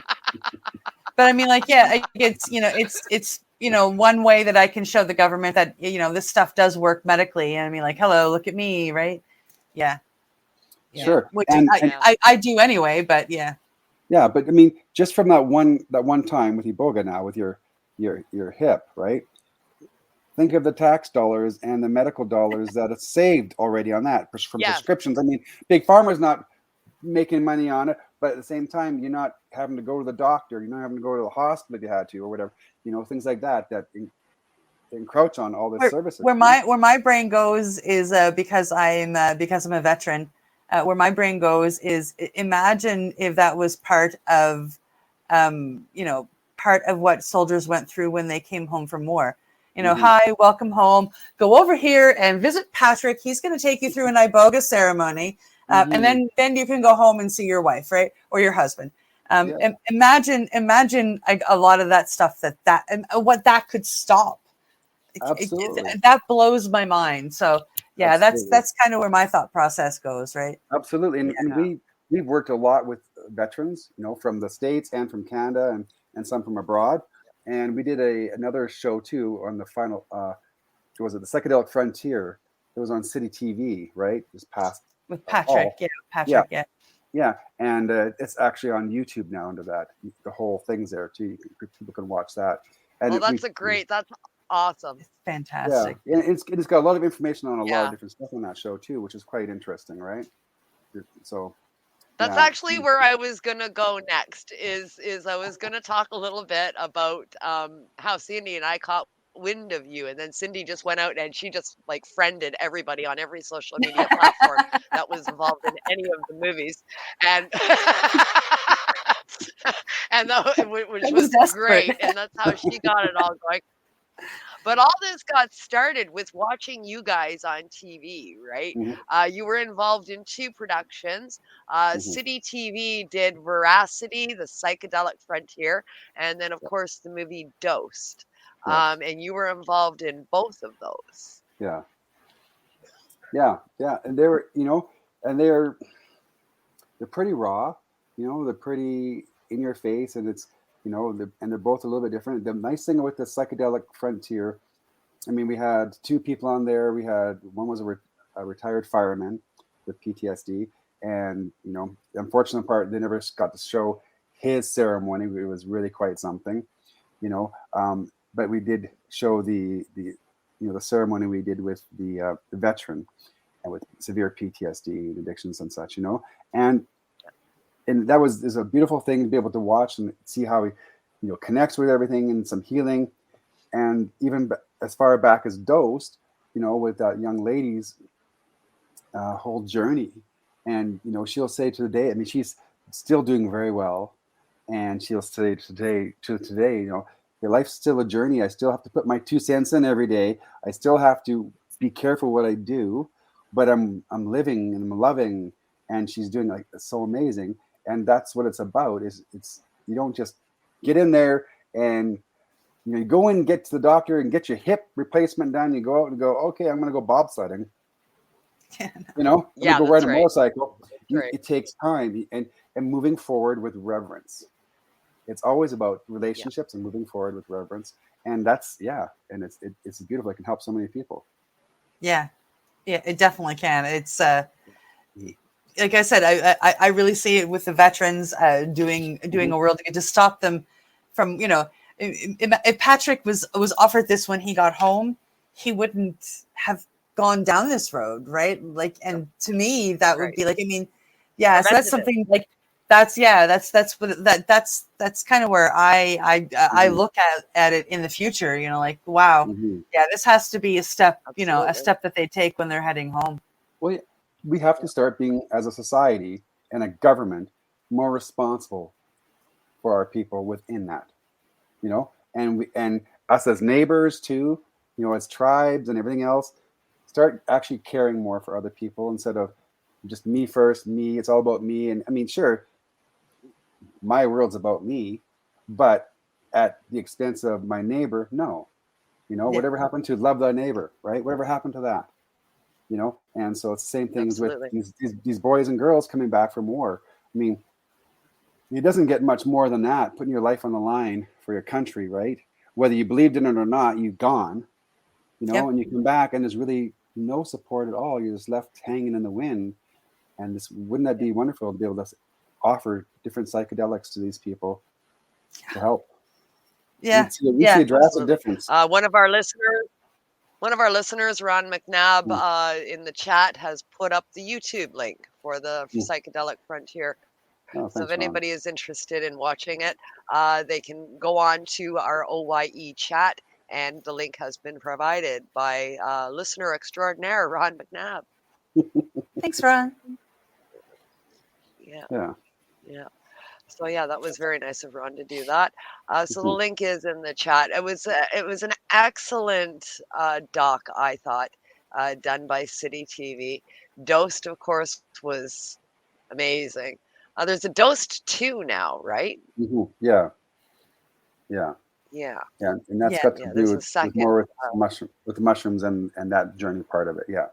[SPEAKER 4] But I mean, like, yeah, it's one way that I can show the government that, this stuff does work medically. And I mean, like, hello, look at me, right? Yeah.
[SPEAKER 3] Sure.
[SPEAKER 4] Which
[SPEAKER 3] And
[SPEAKER 4] I do anyway, but yeah.
[SPEAKER 3] yeah, but I mean, just from that one time with Iboga now, with your hip, right? Think of the tax dollars and the medical dollars that it's saved already on that from prescriptions. I mean, Big Pharma's not making money on it, but at the same time, you're not having to go to the doctor. You're not having to go to the hospital if you had to, or whatever. Things like that encroach on all the services.
[SPEAKER 4] Where my brain goes is because I'm a veteran. Where my brain goes is, imagine if that was part of what soldiers went through when they came home from war. Hi, welcome home. Go over here and visit Patrick. He's going to take you through an Iboga ceremony. And then you can go home and see your wife, right? Or your husband. And imagine a lot of that stuff and what that could stop.
[SPEAKER 3] Absolutely.
[SPEAKER 4] That blows my mind. So yeah,
[SPEAKER 3] Absolutely.
[SPEAKER 4] that's kind of where my thought process goes, right?
[SPEAKER 3] Absolutely. And we've worked a lot with veterans, from the States and from Canada and some from abroad. And we did another show too on the final, was it the Psychedelic Frontier? It was on City TV, right? Just past
[SPEAKER 4] with Patrick.
[SPEAKER 3] Yeah. And it's actually on YouTube now under that. The whole thing's there too. People can watch that. And
[SPEAKER 2] that's awesome.
[SPEAKER 4] It's fantastic.
[SPEAKER 3] Yeah. And it's got a lot of information on a lot of different stuff on that show too, which is quite interesting, right? So
[SPEAKER 2] that's actually where I was gonna go next. Is I was gonna talk a little bit about how Cindy and I caught wind of you, and then Cindy just went out and she just like friended everybody on every social media platform that was involved in any of the movies, and which was great, and that's how she got it all going. But all this got started with watching you guys on TV, right?
[SPEAKER 3] Mm-hmm.
[SPEAKER 2] You were involved in 2 productions. City TV did Veracity, the Psychedelic Frontier, and then, of course, the movie Dosed. And you were involved in both of those.
[SPEAKER 3] Yeah. And they were, and they're pretty raw, they're pretty in your face, and it's, and they're both a little bit different. The nice thing with the Psychedelic Frontier, I mean, we had 2 people on there. One was a retired fireman with PTSD, and the unfortunate part, they never got to show his ceremony. It was really quite something, but we did show the ceremony we did with the veteran and with severe PTSD and addictions and such, and that is a beautiful thing to be able to watch and see how he, connects with everything and some healing. And even as far back as Dosed, with that young lady's whole journey. And, she'll say to the day, I mean, she's still doing very well. And she'll say today, your life's still a journey. I still have to put my 2 cents in every day. I still have to be careful what I do, but I'm living and I'm loving. And she's doing so amazing. And that's what it's about. It's you don't just get in there and you go in and get to the doctor and get your hip replacement done. You go out and go, okay, I'm going to go bobsledding. I'm going to go ride a motorcycle. It takes time and moving forward with reverence. It's always about relationships and moving forward with reverence. And that's and it's beautiful. It can help so many people. Yeah,
[SPEAKER 4] it definitely can. It's like I said, I really see it with the veterans doing a world of good to stop them from, if Patrick was offered this when he got home, he wouldn't have gone down this road, right? Like, and to me, that would be like, I mean, so that's something like, that's kind of where I look at it in the future, you know, like, wow, yeah, this has to be a step, you know, a step that they take when they're heading home.
[SPEAKER 3] Well, yeah, we have to start being, as a society and a government, more responsible for our people within that, you know, and us as neighbors too, you know, as tribes and everything else, start actually caring more for other people instead of just me first, me, it's all about me. And I mean, sure, my world's about me, but at the expense of my neighbor, no. You know, whatever happened to love thy neighbor, right? Whatever happened to that? You know, and so it's the same things with these boys and girls coming back from war. I mean, it doesn't get much more than that, putting your life on the line for your country, right? Whether you believed in it or not, you've gone, you know, and you come back and there's really no support at all. You're just left hanging in the wind. And this, wouldn't that be wonderful to be able to offer different psychedelics to these people to help?
[SPEAKER 4] Yeah,
[SPEAKER 3] we see a drastic difference.
[SPEAKER 2] One of our listeners, Ron McNabb, in the chat has put up the YouTube link for the Psychedelic Frontier.
[SPEAKER 3] Thanks,
[SPEAKER 2] so if anybody is interested in watching it, they can go on to our OYE chat, and the link has been provided by listener extraordinaire Ron McNabb.
[SPEAKER 4] Thanks, Ron.
[SPEAKER 2] Yeah. So yeah, that was very nice of Ron to do that. So the link is in the chat. It was an excellent doc, I thought, done by City TV. Dosed, of course, was amazing. There's a Dosed 2 now, right?
[SPEAKER 3] Yeah. And that's got to do with more with the mushrooms and that journey part of it.
[SPEAKER 2] Yeah.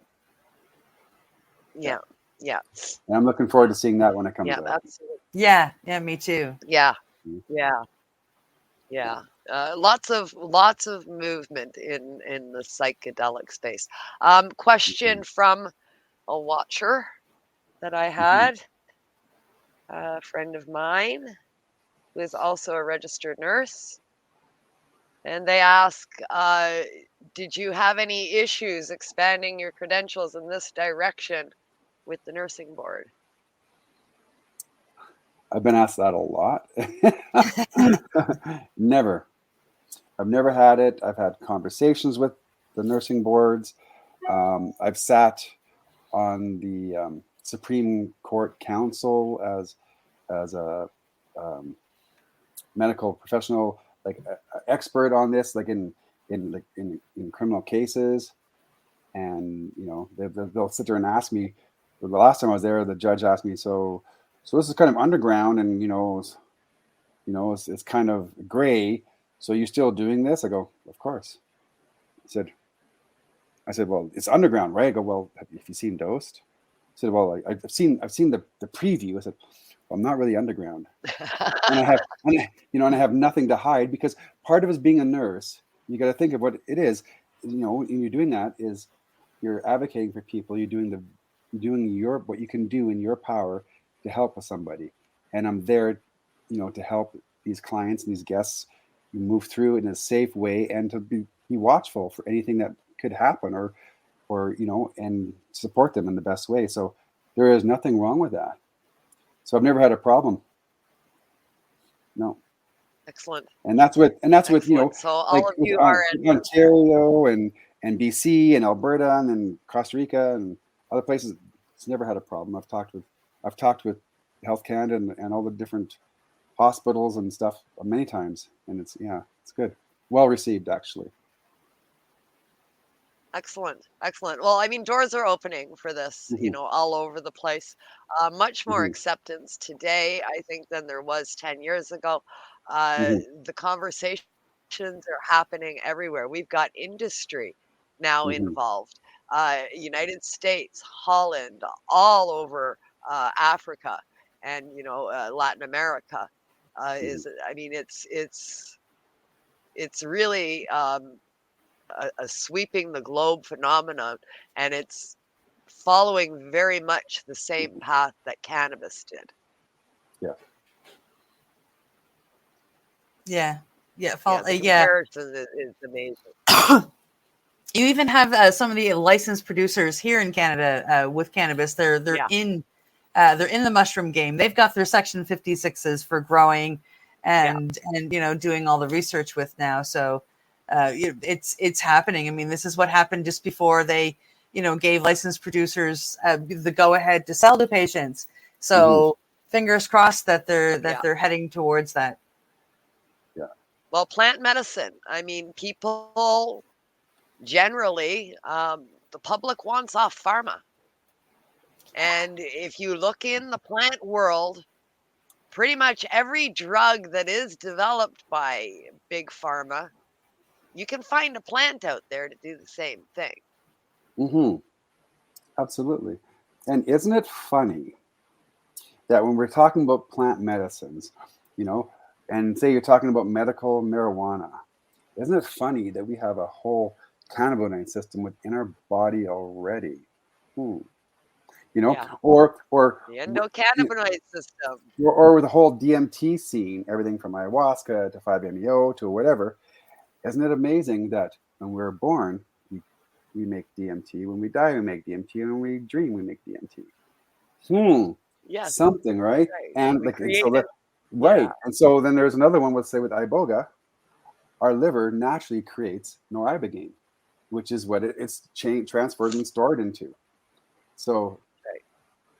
[SPEAKER 3] And I'm looking forward to seeing that when it comes out.
[SPEAKER 2] Absolutely.
[SPEAKER 4] Yeah, me too.
[SPEAKER 2] Yeah. Lots of movement in the psychedelic space. Question from a watcher that I had, a friend of mine who is also a registered nurse, and they ask, did you have any issues expanding your credentials in this direction with the nursing board?
[SPEAKER 3] I've been asked that a lot. Never. I've never had it. I've had conversations with the nursing boards. I've sat on the Supreme Court Council as a medical professional, like expert on this, like in criminal cases. And you know, they'll sit there and ask me. The last time I was there, the judge asked me, so this is kind of underground, and it's kind of gray. So you're still doing this? I go, of course. I said, well, it's underground, right? I go, well, have you seen Dosed? I said, well, I've seen the preview. I said, well, I'm not really underground, and I have nothing to hide, because part of us being a nurse, you got to think of what it is. You know, when you're doing that, is you're advocating for people. You're doing what you can do in your power to help with somebody, and I'm there, you know, to help these clients and these guests move through in a safe way, and to be watchful for anything that could happen, or you know, and support them in the best way. So there is nothing wrong with that. So I've never had a problem. No.
[SPEAKER 2] Excellent.
[SPEAKER 3] And that's with you know,
[SPEAKER 2] so all of you are in
[SPEAKER 3] Ontario and BC and Alberta and Costa Rica and other places. It's never had a problem. I've talked with Health Canada and all the different hospitals and stuff many times, and it's good. Well received, actually.
[SPEAKER 2] Excellent. Well, I mean, doors are opening for this, you know, all over the place. Much more acceptance today, I think, than there was 10 years ago. The conversations are happening everywhere. We've got industry now involved. United States, Holland, all over Africa, and you know, Latin America it's really a sweeping the globe phenomenon, and it's following very much the same path that cannabis did.
[SPEAKER 4] Yeah.
[SPEAKER 2] The comparison is amazing.
[SPEAKER 4] You even have some of the licensed producers here in Canada with cannabis. They're in they're in the mushroom game. They've got their Section 56s for growing and doing all the research with now. So it's happening. I mean, this is what happened just before they gave licensed producers the go ahead to sell to patients. So fingers crossed that they're heading towards that.
[SPEAKER 3] Yeah.
[SPEAKER 2] Well, plant medicine. I mean, people generally, the public wants off pharma. And if you look in the plant world, pretty much every drug that is developed by big pharma, you can find a plant out there to do the same thing.
[SPEAKER 3] Mm-hmm. Absolutely. And isn't it funny that when we're talking about plant medicines, and say you're talking about medical marijuana, isn't it funny that we have a whole cannabinoid system within our body already? Or
[SPEAKER 2] The endocannabinoid system.
[SPEAKER 3] Or the whole DMT scene, everything from ayahuasca to 5-MeO to whatever. Isn't it amazing that when we're born, we make DMT, when we die, we make DMT, and when we dream, we make DMT?
[SPEAKER 2] Yes.
[SPEAKER 3] Something, right?
[SPEAKER 2] Right.
[SPEAKER 3] And
[SPEAKER 2] Right.
[SPEAKER 3] Yeah. And so then there's another one, let's say with Iboga, our liver naturally creates Ibogaine, which is what it's transferred and stored into. So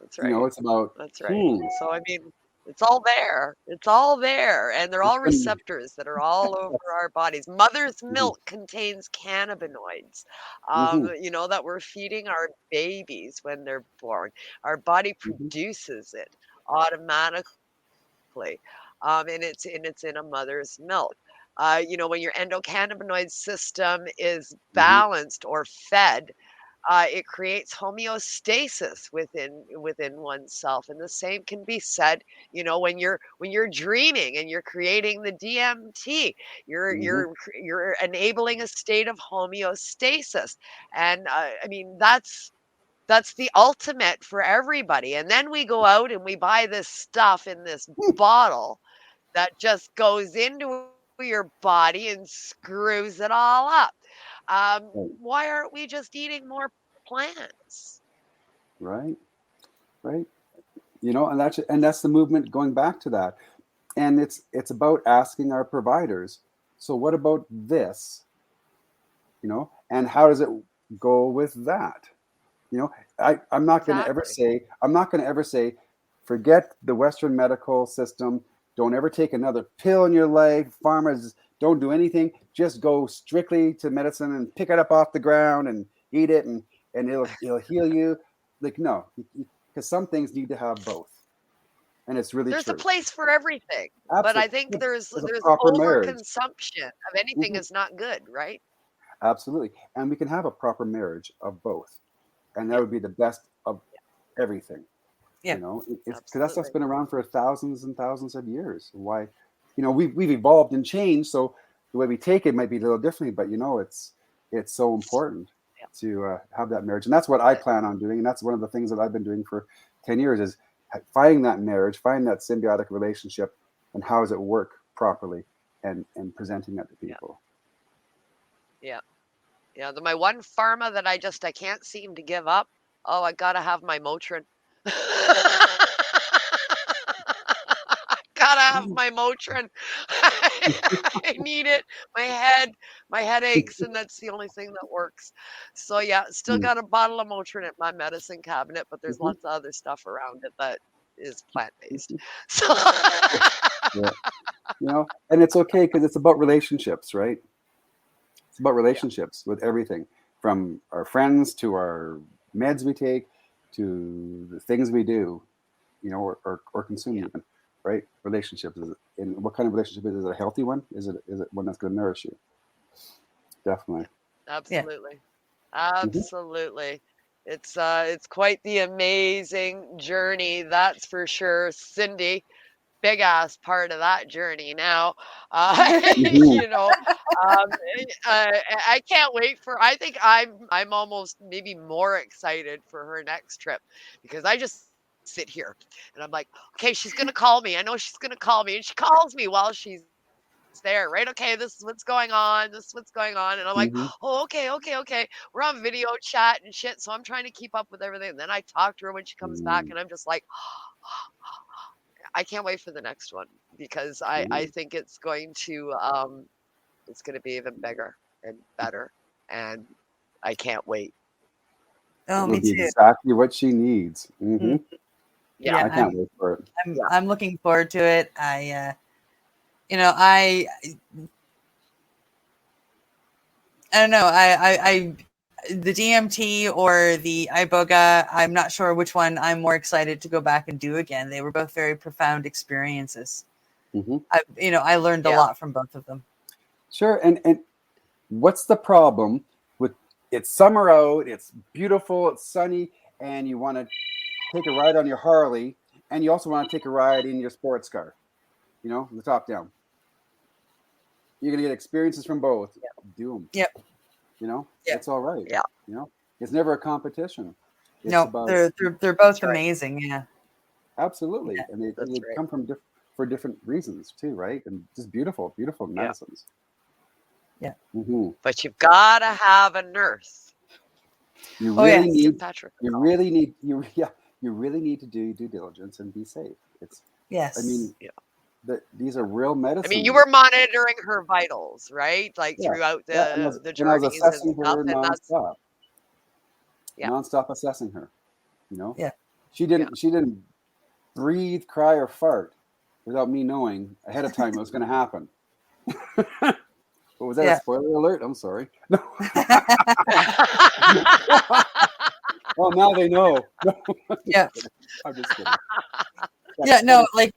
[SPEAKER 2] that's right.
[SPEAKER 3] It's about
[SPEAKER 2] that's right. So I mean, it's all there. It's all there, and they're all receptors that are all over our bodies. Mother's milk contains cannabinoids, that we're feeding our babies when they're born. Our body produces it automatically, and it's in a mother's milk. When your endocannabinoid system is balanced or fed, it creates homeostasis within oneself, and the same can be said. When you're dreaming and you're creating the DMT, you're enabling a state of homeostasis, and I mean that's the ultimate for everybody. And then we go out and we buy this stuff in this bottle that just goes into your body and screws it all up. Why aren't we just eating more plants?
[SPEAKER 3] Right. And that's the movement going back to that. And it's about asking our providers, so what about this? And how does it go with that? I'm not going to ever say, forget the Western medical system. Don't ever take another pill in your life. Farmers, don't do anything. Just go strictly to medicine and pick it up off the ground and eat it, and it'll heal you. Like, no, because some things need to have both, and it's really
[SPEAKER 2] there's
[SPEAKER 3] true.
[SPEAKER 2] a place for everything.
[SPEAKER 3] Absolutely.
[SPEAKER 2] But I think there's
[SPEAKER 3] proper marriage.
[SPEAKER 2] overconsumption of anything is not good, right?
[SPEAKER 3] Absolutely, and we can have a proper marriage of both, and that would be the best of everything. Because that stuff's been around for thousands and thousands of years. Why, we've evolved and changed, so the way we take it might be a little differently, but it's so important to have that marriage, and that's what I plan on doing, and that's one of the things that I've been doing for 10 years is finding that marriage, finding that symbiotic relationship, and how does it work properly, and presenting that to people.
[SPEAKER 2] My one pharma that I can't seem to give up. Oh, I gotta have my Motrin. Gotta have my Motrin. I need it. My head aches, and that's the only thing that works. So still got a bottle of Motrin at my medicine cabinet, but there's lots of other stuff around it that is plant-based. So
[SPEAKER 3] and it's okay because it's about relationships, right? It's about relationships with everything, from our friends to our meds we take to the things we do, or consume even, right? Relationships. And what kind of relationship is it? A healthy one? Is it one that's going to nourish you? Definitely.
[SPEAKER 2] Absolutely. Absolutely. It's quite the amazing journey, that's for sure. Cindy, big ass part of that journey now. I can't wait I think I'm almost maybe more excited for her next trip, because I just sit here and I'm like, okay, she's gonna call me. I know she's gonna call me, and she calls me while she's it's there, right? Okay, this is what's going on. This is what's going on. And I'm like,
[SPEAKER 3] Mm-hmm.
[SPEAKER 2] oh, okay. We're on video chat and shit. So I'm trying to keep up with everything. And then I talk to her when she comes back, and I'm just like, I can't wait for the next one, because I think it's going to be even bigger and better, and I can't wait.
[SPEAKER 4] Oh,
[SPEAKER 3] It
[SPEAKER 4] me
[SPEAKER 3] will be
[SPEAKER 4] too.
[SPEAKER 3] exactly what she needs. Mm-hmm.
[SPEAKER 2] Yeah.
[SPEAKER 3] I can't wait for it.
[SPEAKER 4] I'm looking forward to it. I don't know. I the DMT or the Iboga, I'm not sure which one I'm more excited to go back and do again. They were both very profound experiences.
[SPEAKER 3] Mm-hmm.
[SPEAKER 4] I learned a lot from both of them.
[SPEAKER 3] Sure. And what's the problem with it's summer out, it's beautiful, it's sunny, and you want to take a ride on your Harley, and you also want to take a ride in your sports car, the top down. You're going to get experiences from both. Do them.
[SPEAKER 4] Yep.
[SPEAKER 3] It's all right.
[SPEAKER 2] Yeah.
[SPEAKER 3] It's never a competition. It's
[SPEAKER 4] No,
[SPEAKER 3] about,
[SPEAKER 4] they're both amazing. Yeah.
[SPEAKER 3] Absolutely.
[SPEAKER 4] Yeah,
[SPEAKER 3] and they come from for different reasons too, right? And just beautiful medicines.
[SPEAKER 4] Yeah.
[SPEAKER 3] Mm-hmm.
[SPEAKER 2] But you've got to have a nurse.
[SPEAKER 3] You really need.
[SPEAKER 2] Patrick.
[SPEAKER 3] You really need. You really need to do due diligence and be safe.
[SPEAKER 4] Yes.
[SPEAKER 3] I mean, these are real medicines.
[SPEAKER 2] I mean, you were monitoring her vitals, right? Like throughout the journey.
[SPEAKER 3] And I was assessing her nonstop.
[SPEAKER 2] Yeah.
[SPEAKER 3] Nonstop assessing her.
[SPEAKER 4] Yeah.
[SPEAKER 3] She didn't breathe, cry, or fart without me knowing ahead of time what was going to happen. Was that a spoiler alert? I'm sorry. No. Well, now they know.
[SPEAKER 4] Yeah.
[SPEAKER 3] I'm just kidding.
[SPEAKER 4] Yeah, no, like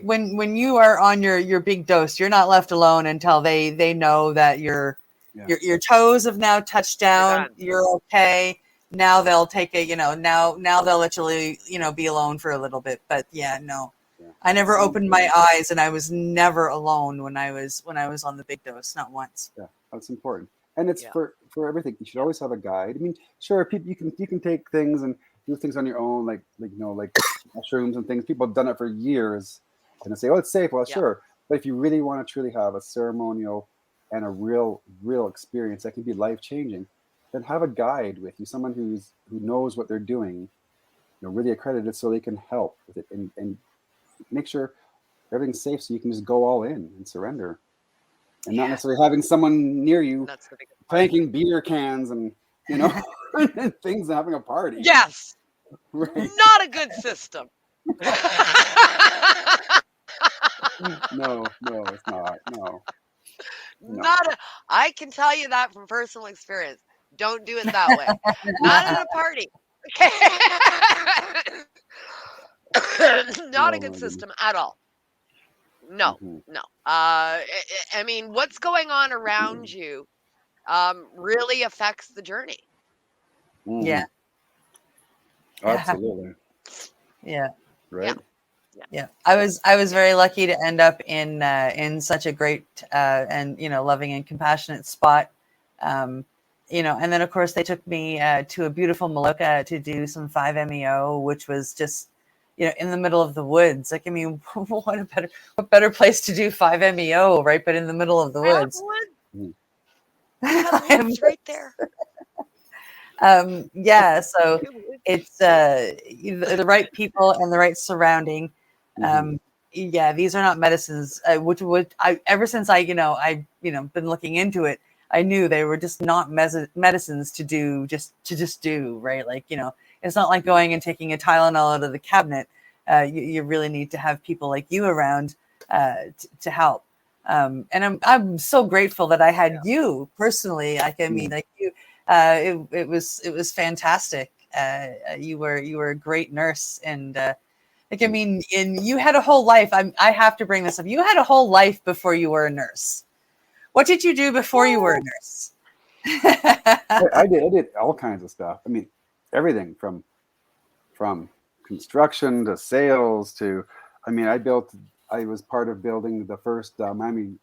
[SPEAKER 4] when you are on your big dose, you're not left alone until they know that your toes have now touched down. You're okay. Now they'll take it. Now they'll literally be alone for a little bit. But I never opened my eyes, and I was never alone when I was on the big dose, not once.
[SPEAKER 3] Yeah, that's important, and it's for everything. You should always have a guide. I mean, sure, people, you can take things and do things on your own, like mushrooms and things. People have done it for years, and they say, "Oh, it's safe." Well, sure, but if you really want to truly have a ceremonial and a real experience that can be life changing, then have a guide with you, someone who knows what they're doing, really accredited, so they can help with it and make sure everything's safe, so you can just go all in and surrender, and not necessarily having someone near you clanking beer cans and and things and having a party.
[SPEAKER 2] Yes.
[SPEAKER 3] Right.
[SPEAKER 2] Not a good system.
[SPEAKER 3] No, it's not. No.
[SPEAKER 2] I can tell you that from personal experience. Don't do it that way. Not at a party. Not a good system at all. No. I mean, what's going on around you really affects the journey.
[SPEAKER 4] Yeah.
[SPEAKER 3] Absolutely.
[SPEAKER 4] Yeah.
[SPEAKER 3] Right.
[SPEAKER 4] Yeah. I was very lucky to end up in such a great and loving and compassionate spot. And then of course they took me to a beautiful Maloka to do some 5-MeO, which was just in the middle of the woods. Like, I mean, what better place to do 5-MeO, right? But in the middle of the woods.
[SPEAKER 2] It's right there.
[SPEAKER 4] So it's the right people and the right surrounding. These are not medicines. Which would ever since I've been looking into it, I knew they were just not medicines to just do, right? Like, it's not like going and taking a Tylenol out of the cabinet. You really need to have people like you around to help. And I'm so grateful that I had you personally. Like, I mean, like you, it was fantastic. You were a great nurse, and like, I mean, you had a whole life. I have to bring this up. You had a whole life before you were a nurse. What did you do before you were a nurse?
[SPEAKER 3] I did all kinds of stuff. I mean, everything from construction to sales to, I mean, I was part of building the first Miami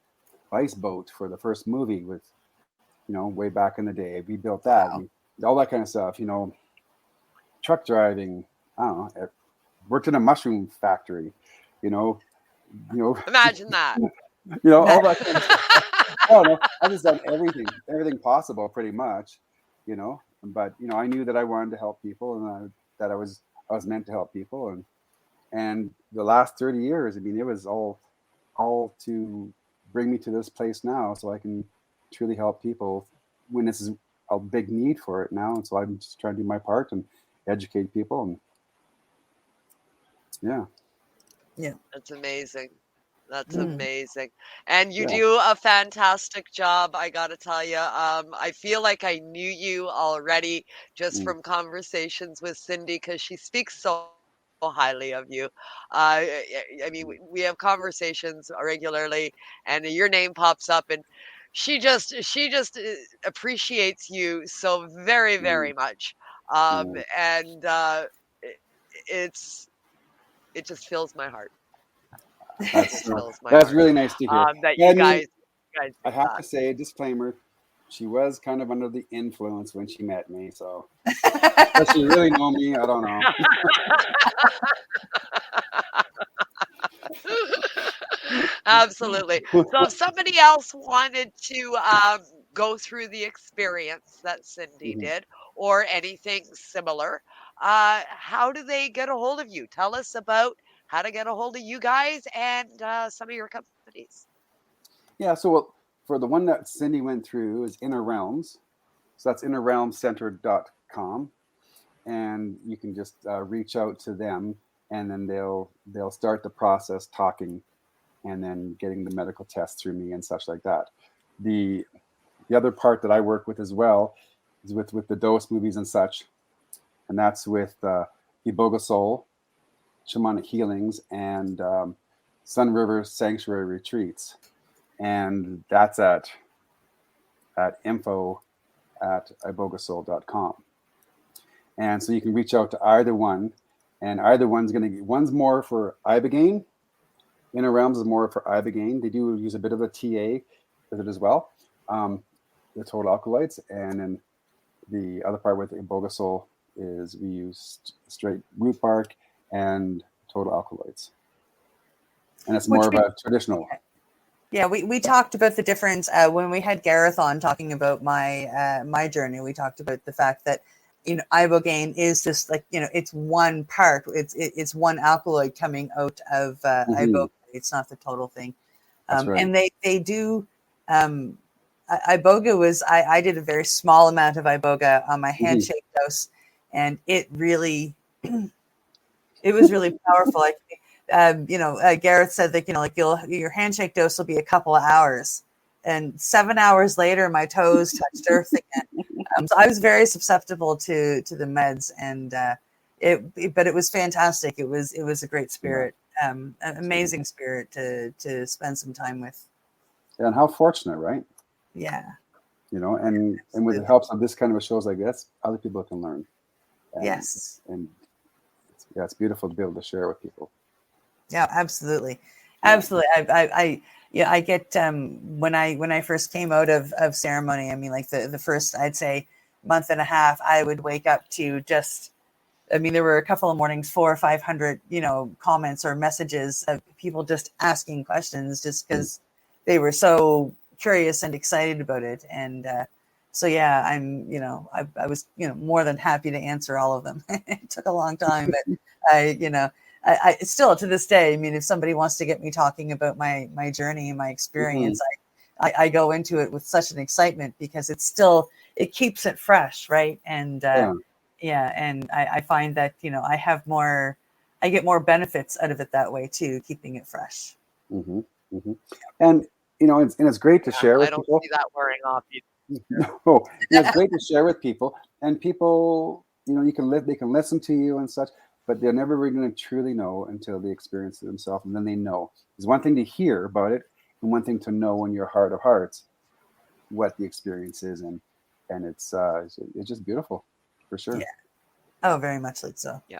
[SPEAKER 3] Vice boat for the first movie with, way back in the day. We built that, and all that kind of stuff, truck driving. I don't know. Worked in a mushroom factory,
[SPEAKER 2] Imagine that.
[SPEAKER 3] all that kind of stuff. I don't know. I've just done everything possible, pretty much, But I knew that I wanted to help people, and that I was meant to help people, and the last 30 years, I mean, it was all to bring me to this place now, so I can truly help people when this is a big need for it now. And so I'm just trying to do my part and educate people, and
[SPEAKER 4] Yeah.
[SPEAKER 2] That's amazing. That's
[SPEAKER 4] Mm.
[SPEAKER 2] amazing. And you
[SPEAKER 3] Yeah.
[SPEAKER 2] do a fantastic job, I gotta tell you. I feel like I knew you already just from conversations with Cindy because she speaks so highly of you. I mean, we have conversations regularly, and your name pops up, and she just appreciates you so very, very much. And it, it's it just fills my heart. It just fills my
[SPEAKER 3] That's
[SPEAKER 2] heart.
[SPEAKER 3] really nice to hear.
[SPEAKER 2] That
[SPEAKER 3] But I
[SPEAKER 2] you
[SPEAKER 3] mean,
[SPEAKER 2] guys
[SPEAKER 3] I
[SPEAKER 2] do
[SPEAKER 3] have
[SPEAKER 2] that.
[SPEAKER 3] to say, disclaimer, she was kind of under the influence when she met me, so does she really know me? I don't know.
[SPEAKER 2] Absolutely. So if somebody else wanted to go through the experience that Cindy did or anything similar, how do they get a hold of you? Tell us about how to get a hold of you guys and some of your companies.
[SPEAKER 3] Yeah, so for the one that Cindy went through is Inner Realms. So that's innerrealmcenter.com. And you can just reach out to them, and then they'll start the process talking, and then getting the medical tests through me and such like that. The other part that I work with as well is with the dose movies and such, and that's with IbogaSoul, Shamanic Healings, and SunRiver Sanctuary Retreats, and that's at info@ibogasoul.com. And so you can reach out to either one, and either one's one's more for Ibogaine. Inner Realms is more for Ibogaine. They do use a bit of a TA with it as well, the total alkaloids. And then the other part with IbogaSoul is we use straight root bark and total alkaloids. And it's more of a traditional.
[SPEAKER 4] Yeah, we talked about the difference when we had Gareth on talking about my journey. We talked about the fact that Ibogaine is just like it's one part. It's one alkaloid coming out of Iboga. It's not the total thing.
[SPEAKER 3] That's right.
[SPEAKER 4] And they do. Iboga was I did a very small amount of Iboga on my handshake dose, and it really it was really powerful. Gareth said that your handshake dose will be a couple of hours, and 7 hours later my toes touched earth again. So I was very susceptible to the meds, and but it was fantastic. It was a great spirit, an amazing spirit to spend some time with.
[SPEAKER 3] And how fortunate, right?
[SPEAKER 4] Yeah.
[SPEAKER 3] And with the help of this kind of shows like this, other people can learn.
[SPEAKER 4] Yes.
[SPEAKER 3] And it's beautiful to be able to share with people.
[SPEAKER 4] Yeah, absolutely. Absolutely. I get when I first came out of ceremony, I mean, like the first, I'd say, month and a half, I would wake up to there were a couple of mornings, 400 or 500, comments or messages of people just asking questions just because they were so curious and excited about it. And so, yeah, I was, more than happy to answer all of them. It took a long time, but I still to this day, I mean, if somebody wants to get me talking about my journey and my experience, I go into it with such an excitement because it keeps it fresh. Right. And, and I find that, I get more benefits out of it that way too, keeping it fresh.
[SPEAKER 3] And, it's great to share with people.
[SPEAKER 2] I don't see that wearing off either.
[SPEAKER 3] No, it's great to share with people, and people, they can listen to you and such, but they're never really going to truly know until they experience it themselves, and then they know. It's one thing to hear about it, and one thing to know in your heart of hearts what the experience is, and it's just beautiful, for sure.
[SPEAKER 4] Yeah. Oh, very much like so.
[SPEAKER 2] Yeah.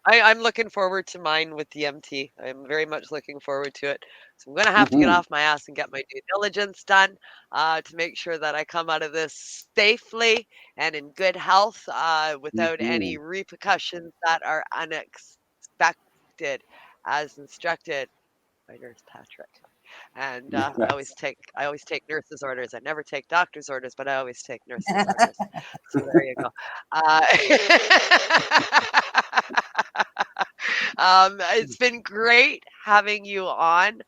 [SPEAKER 2] I'm looking forward to mine with DMT. I'm very much looking forward to it. So I'm going to have to get off my ass and get my due diligence done to make sure that I come out of this safely and in good health without any repercussions that are unexpected as instructed my nurse Patrick. And I always take nurses' orders. I never take doctors' orders, but I always take nurses' orders. So there you go. It's been great having you on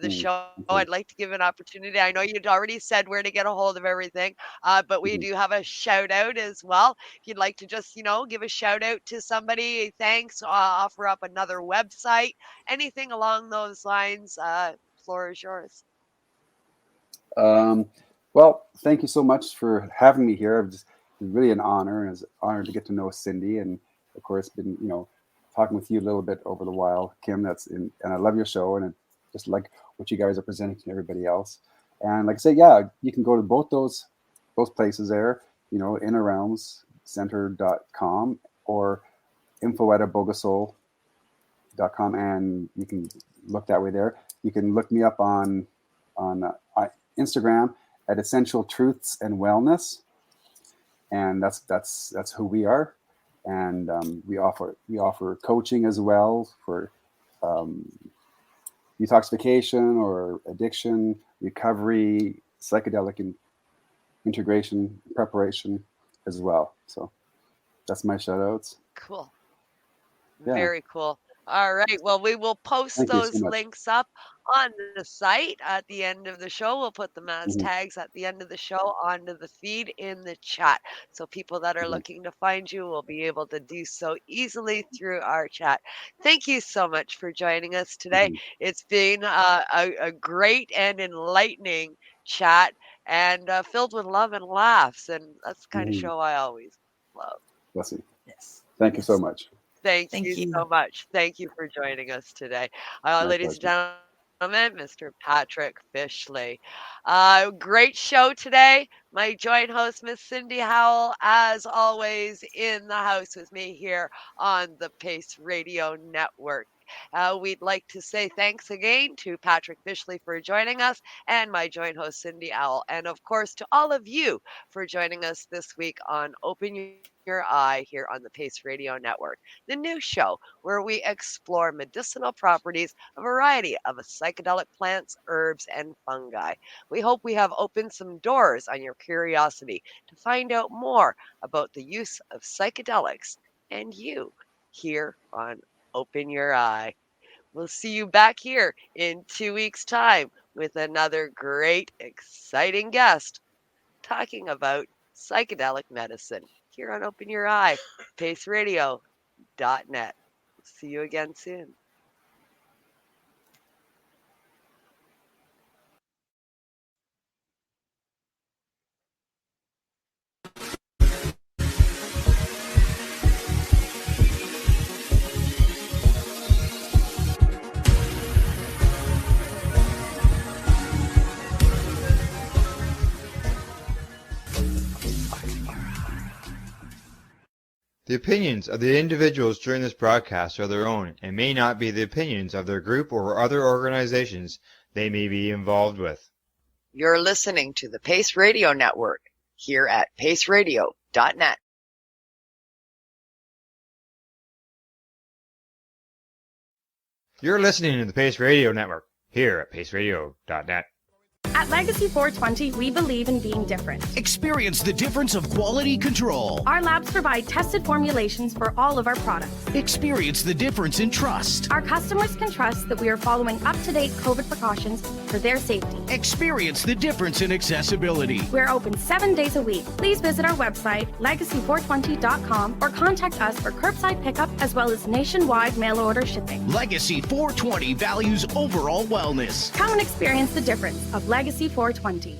[SPEAKER 2] the show. I'd like to give an opportunity. I know you'd already said where to get a hold of everything, but we do have a shout out as well. If you'd like to just, give a shout out to somebody, thanks, offer up another website, anything along those lines, floor is yours.
[SPEAKER 3] Well, thank you so much for having me here. It's really an honor, and it's an honor to get to know Cindy, and of course, been talking with you a little bit over the while, Kim. And I love your show, and I just like what you guys are presenting to everybody else. And like I say, yeah, you can go to both those places there, innerrealmscenter.com or info@IbogaSoul.com, and you can look that way there. You can look me up on Instagram at Essential Truths and Wellness, and that's who we are. And we offer coaching as well for detoxification or addiction, recovery, psychedelic integration, preparation as well. So that's my shout outs.
[SPEAKER 2] Cool.
[SPEAKER 3] Yeah.
[SPEAKER 2] Very cool. All right. Well, we will post those links up on the site at the end of the show. We'll put them as tags at the end of the show onto the feed in the chat. So people that are looking to find you will be able to do so easily through our chat. Thank you so much for joining us today. It's been a great and enlightening chat, and filled with love and laughs. And that's the kind of show I always love.
[SPEAKER 3] Bless you. Yes. Thank you so much.
[SPEAKER 2] Thank you so much. Thank you for joining us today. Ladies and gentlemen, Mr. Patrick Fishley. Great show today. My joint host, Miss Cindy Howell, as always, in the house with me here on the Pace Radio Network. We'd like to say thanks again to Patrick Fishley for joining us, and my joint host, Cindy Howell, and of course to all of you for joining us this week on Open Your Eye here on the Pace Radio Network, the new show where we explore medicinal properties, a variety of psychedelic plants, herbs, and fungi. We hope we have opened some doors on your curiosity to find out more about the use of psychedelics and you here on Open Your Eye. We'll see you back here in 2 weeks' time with another great, exciting guest talking about psychedelic medicine here on Open Your Eye, paceradio.net. See you again soon.
[SPEAKER 1] The opinions of the individuals during this broadcast are their own and may not be the opinions of their group or other organizations they may be involved with.
[SPEAKER 2] You're listening to the Pace Radio Network here at paceradio.net.
[SPEAKER 1] You're listening to the Pace Radio Network here at paceradio.net.
[SPEAKER 9] At Legacy 420, we believe in being different.
[SPEAKER 10] Experience the difference of quality control.
[SPEAKER 9] Our labs provide tested formulations for all of our products.
[SPEAKER 10] Experience the difference in trust.
[SPEAKER 9] Our customers can trust that we are following up-to-date COVID precautions for their safety.
[SPEAKER 10] Experience the difference in accessibility.
[SPEAKER 9] We're open 7 days a week. Please visit our website, legacy420.com, or contact us for curbside pickup as well as nationwide mail order shipping.
[SPEAKER 10] Legacy 420 values overall wellness.
[SPEAKER 9] Come and experience the difference of Legacy 420.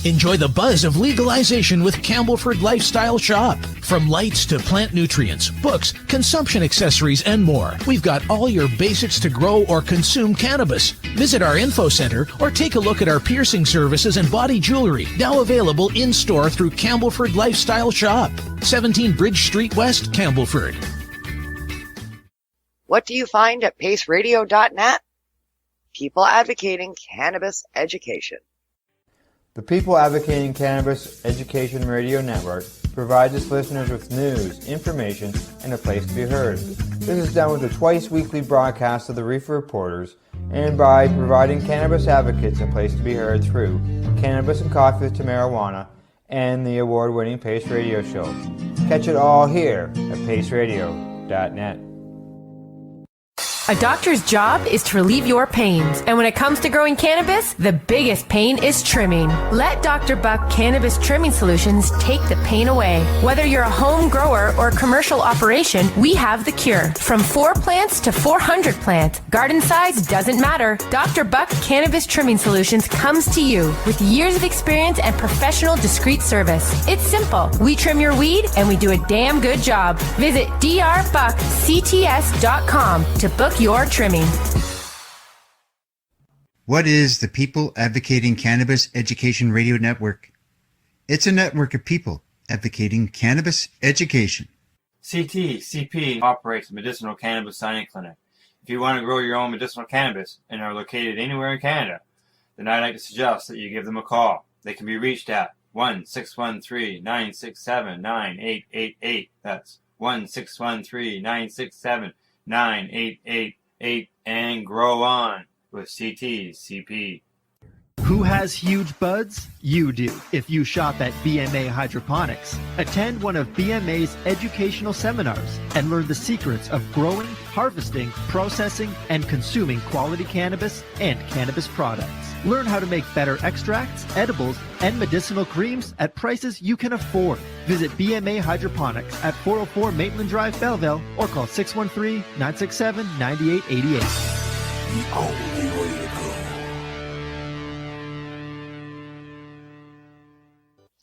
[SPEAKER 8] Enjoy the buzz of legalization with Campbellford Lifestyle Shop. From lights to plant nutrients, books, consumption accessories, and more, we've got all your basics to grow or consume cannabis. Visit our info center or take a look at our piercing services and body jewelry, now available in-store through Campbellford Lifestyle Shop, 17 Bridge Street West, Campbellford.
[SPEAKER 2] What do you find at paceradio.net? People advocating cannabis education.
[SPEAKER 1] The People Advocating Cannabis Education Radio Network provides its listeners with news, information, and a place to be heard. This is done with a twice-weekly broadcast of the Reefer Reporters and by providing cannabis advocates a place to be heard through Cannabis and Coffee to Marijuana and the award-winning Pace Radio Show. Catch it all here at paceradio.net.
[SPEAKER 7] A doctor's job is to relieve your pains, and when it comes to growing cannabis, the biggest pain is trimming. Let Dr. Buck Cannabis Trimming Solutions take the pain away. Whether you're a home grower or a commercial operation, we have the cure. From 4 plants to 400 plants, garden size doesn't matter. Dr. Buck Cannabis Trimming Solutions comes to you with years of experience and professional discreet service. It's simple. We trim your weed, and we do a damn good job. Visit drbuckcts.com to book your trimming.
[SPEAKER 6] What is the People Advocating Cannabis Education Radio Network? It's a network of people advocating cannabis education.
[SPEAKER 1] CP operates a medicinal cannabis signing clinic. If you want to grow your own medicinal cannabis and are located anywhere in Canada, then I'd like to suggest that you give them a call. They can be reached at 1-613-967-9888. That's 1-613-967-9888, and grow on with CP.
[SPEAKER 11] Who has huge buds? You do. If you shop at BMA Hydroponics, attend one of BMA's educational seminars and learn the secrets of growing, harvesting, processing, and consuming quality cannabis and cannabis products. Learn how to make better extracts, edibles, and medicinal creams at prices you can afford. Visit BMA Hydroponics at 404 Maitland Drive, Belleville, or call 613-967-9888. The only way to go.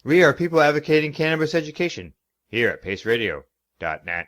[SPEAKER 1] We are people advocating cannabis education here at paceradio.net.